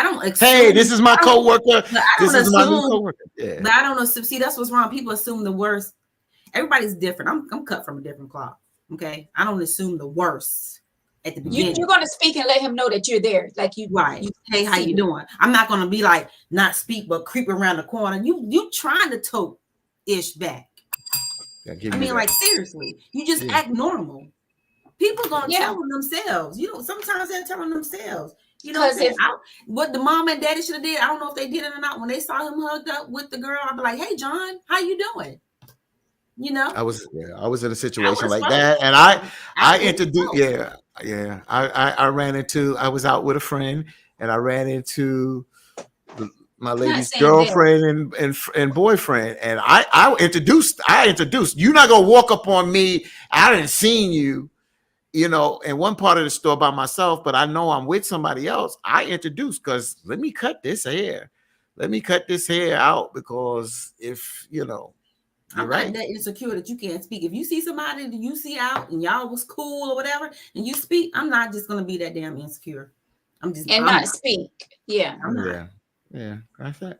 don't assume. Hey, this is my coworker. But I This don't is my new assume. coworker. Yeah. But I don't assume. See, that's what's wrong. People assume the worst. Everybody's different. I'm cut from a different cloth. Okay, I don't assume the worst at the beginning. You're gonna speak and let him know that you're there, like you. Right. Hey, how you doing? I'm not gonna be like not speak, but creep around the corner. You trying to tote ish back. I mean, like seriously, you just act normal. People gonna tell them themselves. Sometimes they're telling themselves. You know what I'm saying? What the mom and daddy should have did, I don't know if they did it or not. When they saw him hugged up with the girl, I'd be like, "Hey, John, how you doing?" I was in a situation like that, and I introduced. Yeah. I ran into. I was out with a friend, and I ran into my lady's girlfriend and boyfriend, and I introduced. You're not gonna walk up on me. I didn't seen you. In one part of the store by myself, but I know I'm with somebody else. I introduced because let me cut this hair. Let me cut this hair out because if I'm right. not that insecure that you can't speak. If you see somebody that you see out and y'all was cool or whatever, and you speak, I'm not just gonna be that damn insecure. I'm not speak. Yeah. I'm not. Yeah. That's it.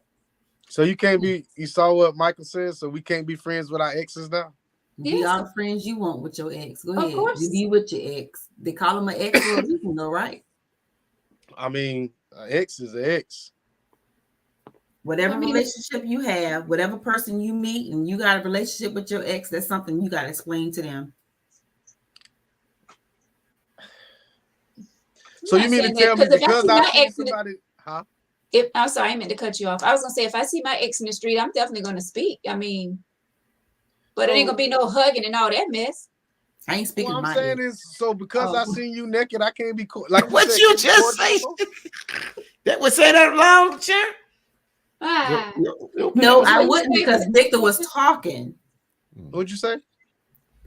So you can't be. You saw what Michael said. So we can't be friends with our exes now. Be all the friends you want with your ex. Go ahead. Of course. You be with your ex. They call him an ex for a reason, though, right? I mean, an ex is an ex. Whatever relationship you have, whatever person you meet, and you got a relationship with your ex, that's something you got to explain to them. So you mean to tell me because I see somebody, huh? I'm sorry, I meant to cut you off. I was gonna say if I see my ex in the street, I'm definitely gonna speak. I mean, but it ain't gonna be no hugging and all that mess. I ain't speaking. What I'm saying is, so because I seen you naked, I can't be cool. Like what you just say? That would say that loud, Sharon? No, I wouldn't because Victor was talking. What'd you say?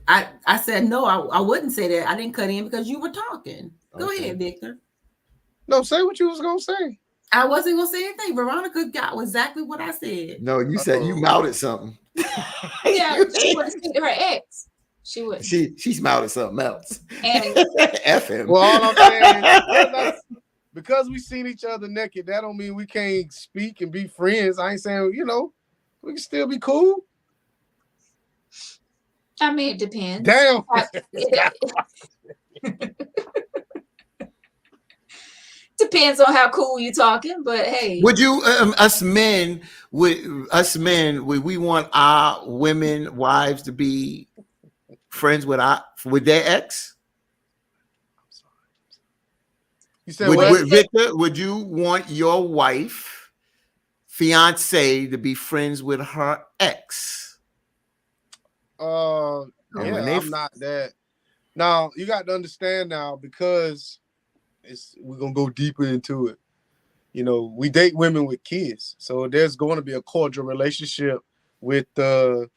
I said no. I wouldn't say that. I didn't cut in because you were talking. Go ahead, Victor. No, say what you was gonna say. I wasn't gonna say anything. Veronica got exactly what I said. No, you said you mounted something. Yeah, she would speak to her ex. She would. She's mounted something else. And F him. Well, all I'm saying because we seen each other naked, that don't mean we can't speak and be friends. I ain't saying we can still be cool. I mean, it depends. Damn. Depends on how cool you talking, but hey. Would you us men would we want our women wives to be friends with their ex? You said what? Victor, would you want your wife, fiance, to be friends with her ex? Yeah, I'm not that. Now you got to understand now, because we're gonna go deeper into it. You know, we date women with kids, so there's going to be a cordial relationship with her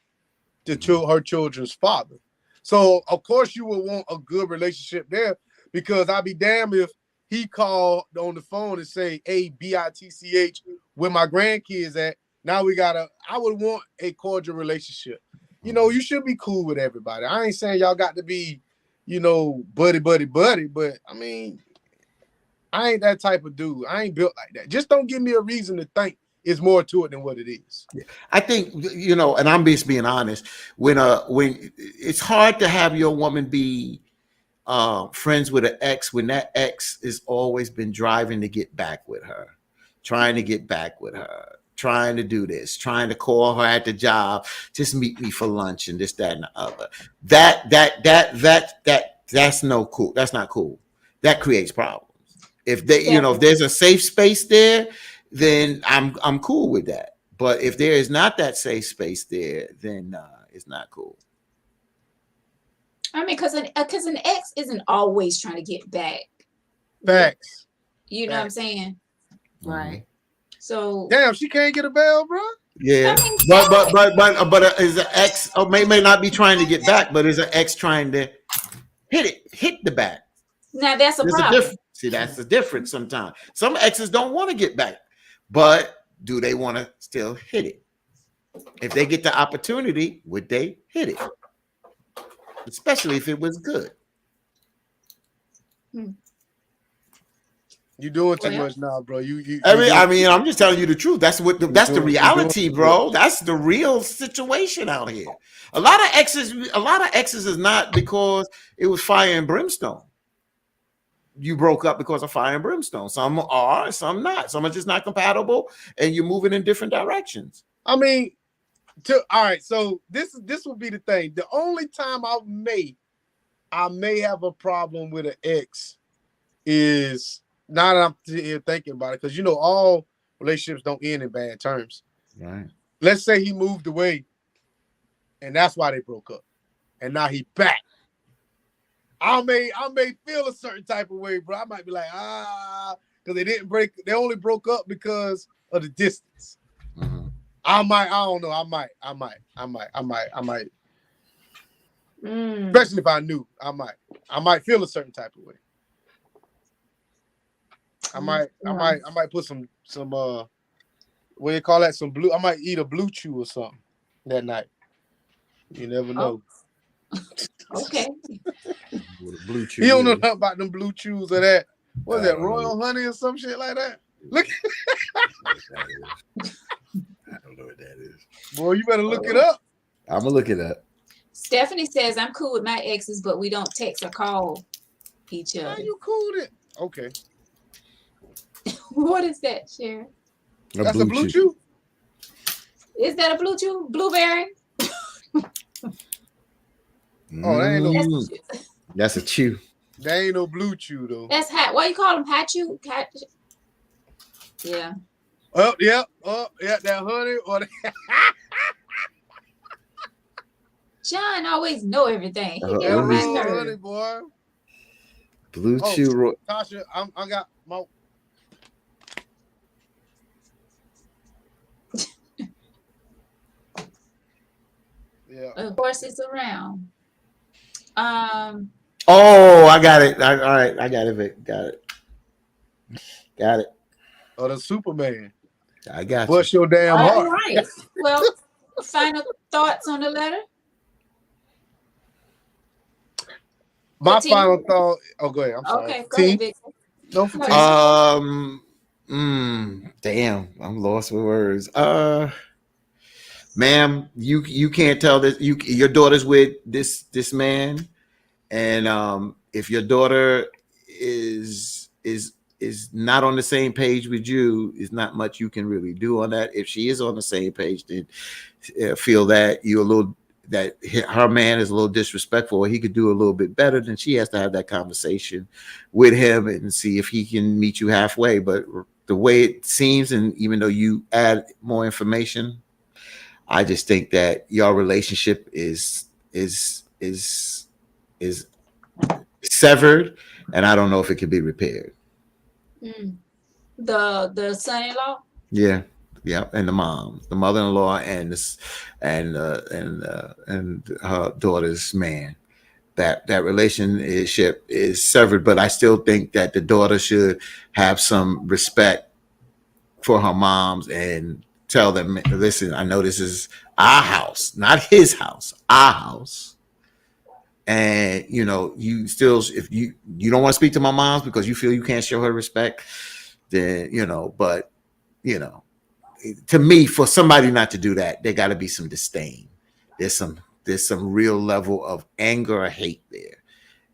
children's father. So of course you would want a good relationship there, because I'd be damned if he called on the phone and say, "Hey, bitch, where my grandkids at?" Now I would want a cordial relationship. You know, you should be cool with everybody. I ain't saying y'all got to be, buddy, but I mean, I ain't that type of dude. I ain't built like that. Just don't give me a reason to think it's more to it than what it is. I think, and I'm just being honest, when it's hard to have your woman be friends with an ex when that ex has always been driving to get back with her, trying to get back with her, trying to do this, trying to call her at the job, just meet me for lunch and this, that, and the other. That's no cool. That's not cool. That creates problems. If they, if there's a safe space there, then I'm cool with that. But if there is not that safe space there, then it's not cool. I mean, because an ex isn't always trying to get back. Facts. You know what I'm saying? Right. So damn, she can't get a bail, bro. Yeah, but is an ex may not be trying to get back, but is an ex trying to hit the back? Now that's a problem. See, that's the difference. Sometimes some exes don't want to get back, but do they want to still hit it? If they get the opportunity, would they hit it? Especially if it was good. You doing too much now, bro. I mean, I'm just telling you the truth. That's the reality, bro. That's the real situation out here. A lot of exes is not because it was fire and brimstone. You broke up because of fire and brimstone. Some are, some not. Some are just not compatible, and you're moving in different directions. I mean, all right. So this would be the thing. The only time I may have a problem with an ex is, now that I'm here thinking about it, because all relationships don't end in bad terms. Right. Let's say he moved away, and that's why they broke up, and now he back. I may feel a certain type of way, bro. I might be like, because they only broke up because of the distance. Mm-hmm. I don't know. I might. Especially if I knew, I might feel a certain type of way. I might put some what do you call that? Some blue. I might eat a blue chew or something that night. You never know. Okay. Blue chew. You don't know nothing about them blue chews or that. What is that? Royal honey or some shit like that? Look. I don't know what that is. Boy, you better look it up. I'm gonna look it up. Stephanie says, I'm cool with my exes, but we don't text or call each other. How you cool with it? Okay. What is that, Sharon? That's a blue chew? Is that a blue chew? Blueberry? Oh, that ain't no. That's a chew. That ain't no blue chew though. That's hot. Why you call them hot chew? Yeah. Oh yeah. That honey or that. John always know everything. He get on my nerve. Honey, boy. Blue chew. Tasha, I got my. Yeah. Of course, it's around. Oh, I got it. All right, I got it, Vic. Got it. Oh, the Superman. I got Bust you. your damn heart. All right. Well, final thoughts on the letter? My final thought. Oh, go ahead. I'm sorry. Okay, go ahead, Victor. No, for damn, I'm lost with words. ma'am, you can't tell this. Your daughter's with this man, and if your daughter is not on the same page with you, is not much you can really do on that. If she is on the same page, then feel that you're a little that her man is a little disrespectful, or he could do a little bit better, then she has to have that conversation with him and see if he can meet you halfway. But the way it seems, and even though you add more information, I just think that your relationship is severed, and I don't know if it can be repaired. Mm. The son-in-law. Yeah, yeah, and the mother-in-law, and this, and her daughter's man. That relationship is severed, but I still think that the daughter should have some respect for her moms and tell them, listen, I know this is our house, not his house, our house. And you still, if you don't want to speak to my moms because you feel you can't show her respect, then but you know to me, for somebody not to do that, there got to be some disdain. There's some real level of anger or hate there.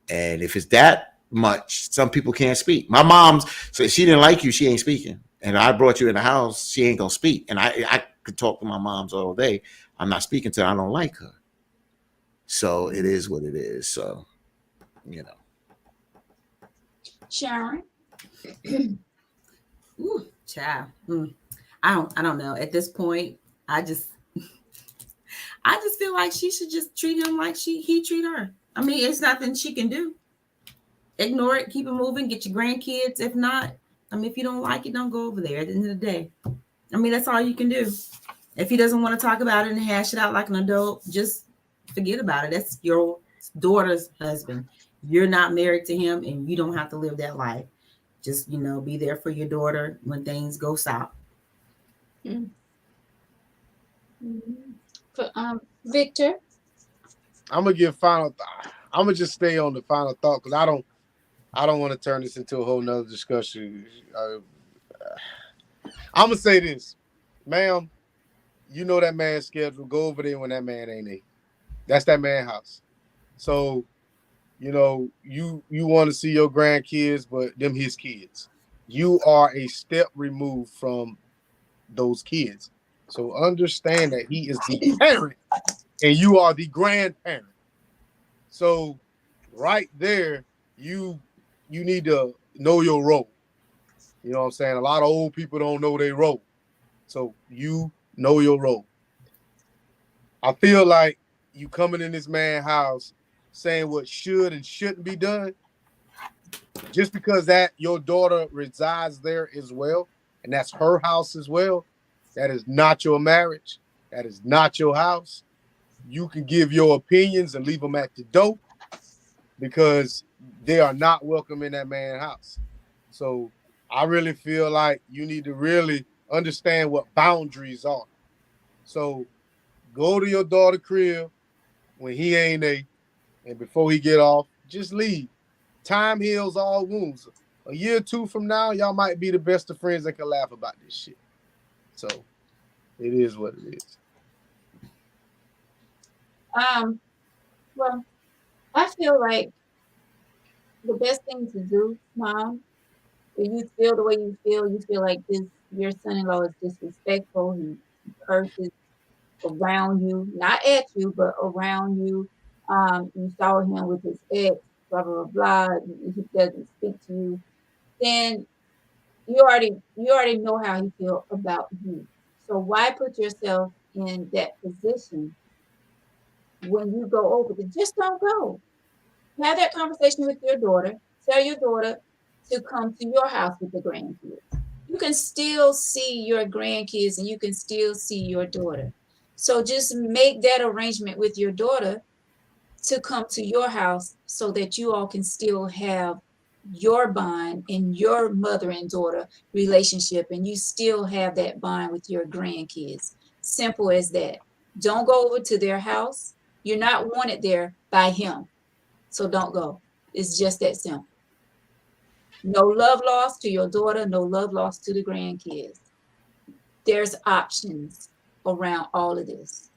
And if it's that much, some people can't speak. My mom's said she didn't like you, she ain't speaking. And I brought you in the house, she ain't gonna speak. And I could talk to my moms all day. I'm not speaking to her. I don't like her. So it is what it is. So, you know. Sharon. Ooh, child. I don't know. At this point, I just I just feel like she should just treat him like he treat her. I mean, it's nothing she can do. Ignore it, keep it moving, get your grandkids. If not, I mean, if you don't like it, don't go over there at the end of the day. I mean, that's all you can do. If he doesn't want to talk about it and hash it out like an adult, just forget about it. That's your daughter's husband. You're not married to him, and you don't have to live that life. Just, be there for your daughter when things go south. Mm. Victor. I'm gonna give final. I'm gonna just stay on the final thought because I don't want to turn this into a whole nother discussion. I'm gonna say this, ma'am. You know that man's schedule. Go over there when that man ain't there. That's that man's house. So, you want to see your grandkids, but them his kids. You are a step removed from those kids. So understand that he is the parent and you are the grandparent. So right there, you need to know your role. You know what I'm saying? A lot of old people don't know their role. So you know your role. I feel like you coming in this man's house saying what should and shouldn't be done, just because that your daughter resides there as well, and that's her house as well. That is not your marriage. That is not your house. You can give your opinions and leave them at the door because they are not welcome in that man's house. So I really feel like you need to really understand what boundaries are. So go to your daughter's crib when he ain't there, and before he get off, just leave. Time heals all wounds. A year or two from now, y'all might be the best of friends that can laugh about this shit. So it is what it is. Well, I feel like the best thing to do, Mom, if you feel the way you feel like your son-in-law is disrespectful, he curses around you, not at you, but around you. You saw him with his ex, blah blah blah. He doesn't speak to you. Then you already know how he feels about you. So why put yourself in that position when you go over there? Just don't go. Have that conversation with your daughter. Tell your daughter to come to your house with the grandkids. You can still see your grandkids and you can still see your daughter. So just make that arrangement with your daughter to come to your house so that you all can still have your bond in your mother and daughter relationship, and you still have that bond with your grandkids. Simple as that. Don't go over to their house. You're not wanted there by him. So don't go. It's just that simple. No love lost to your daughter, no love lost to the grandkids. There's options. around all of this.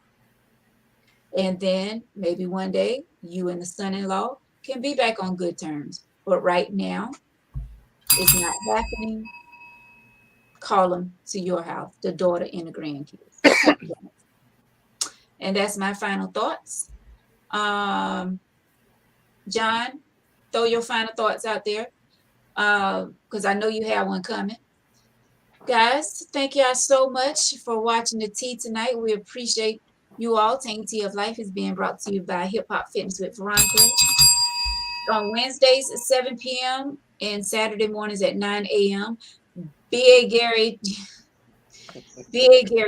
And then maybe one day you and the son-in-law can be back on good terms. But right now, it's not happening. Call them to your house, the daughter and the grandkids. And that's my final thoughts. John, throw your final thoughts out there, because I know you have one coming. Guys, thank y'all so much for watching the tea tonight. We appreciate you all. Tangy Tea of Life is being brought to you by Hip Hop Fitness with Veronica. On Wednesdays at 7 p.m. and Saturday mornings at 9 a.m. B.A. Gary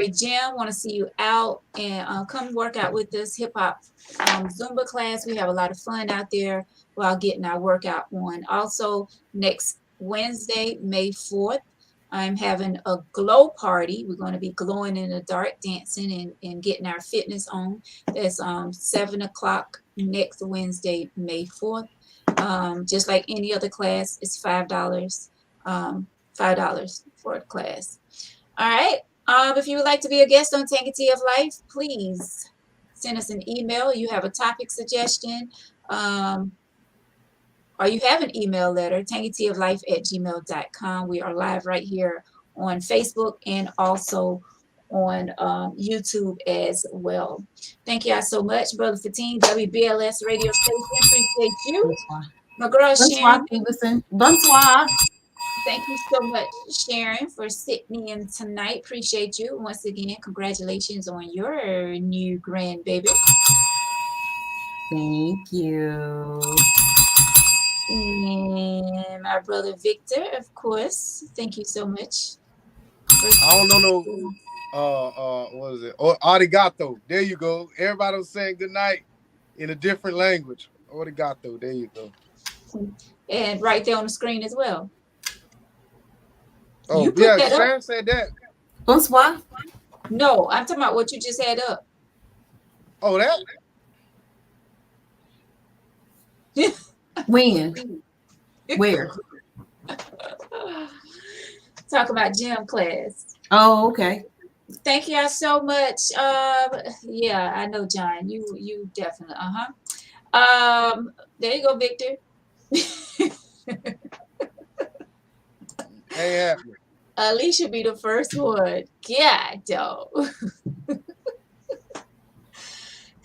Jim, want to see you out and come work out with us. Hip Hop Zumba class. We have a lot of fun out there while getting our workout on. Also, next Wednesday, May 4th, I'm having a glow party. We're going to be glowing in the dark, dancing and getting our fitness on. That's 7 o'clock next Wednesday, May 4th. Just like any other class, it's $5. $5 for a class. All right. If you would like to be a guest on Tangy Tea of Life, please send us an email. You have a topic suggestion, or you have an email letter, tangyteaoflife@gmail.com. We are live right here on Facebook and also on YouTube as well. Thank y'all so much, Brother Fatine, WBLS radio station. Appreciate you. Bonsoir. My girl Sharon. Stevenson. Bonsoir. Thank you so much, Sharon, for sitting in tonight. Appreciate you. Once again, congratulations on your new grandbaby. Thank you. And my brother Victor, of course. Thank you so much. I don't know no what is it? Oh, arigato. There you go. Everybody was saying good night in a different language. Arigato. There you go. And right there on the screen as well. Oh, You put yeah, that Sharon up? said that. Bonsoir. No, I'm talking about what you just had up. Oh, that? When? Where? Talk about gym class. Oh, okay. Thank y'all so much. Yeah, I know, John. You definitely. There you go, Victor. Ain't happening. Alicia be the first one. God, dog.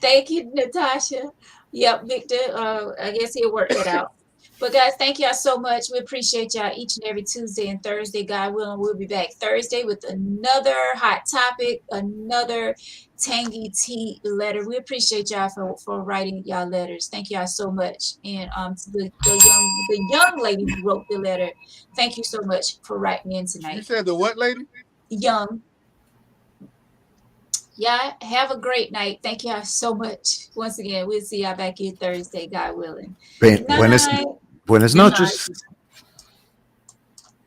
Thank you, Natasha. Yep, Victor. I guess he'll work it out. But guys, thank y'all so much. We appreciate y'all each and every Tuesday and Thursday. God willing, we'll be back Thursday with another hot topic, another tangy tea letter. We appreciate y'all for writing y'all letters. Thank y'all so much. And to the young lady who wrote the letter, thank you so much for writing in tonight. You said the what lady? Young. Yeah, have a great night. Thank y'all so much. Once again, we'll see y'all back here Thursday, God willing. Buenas noches.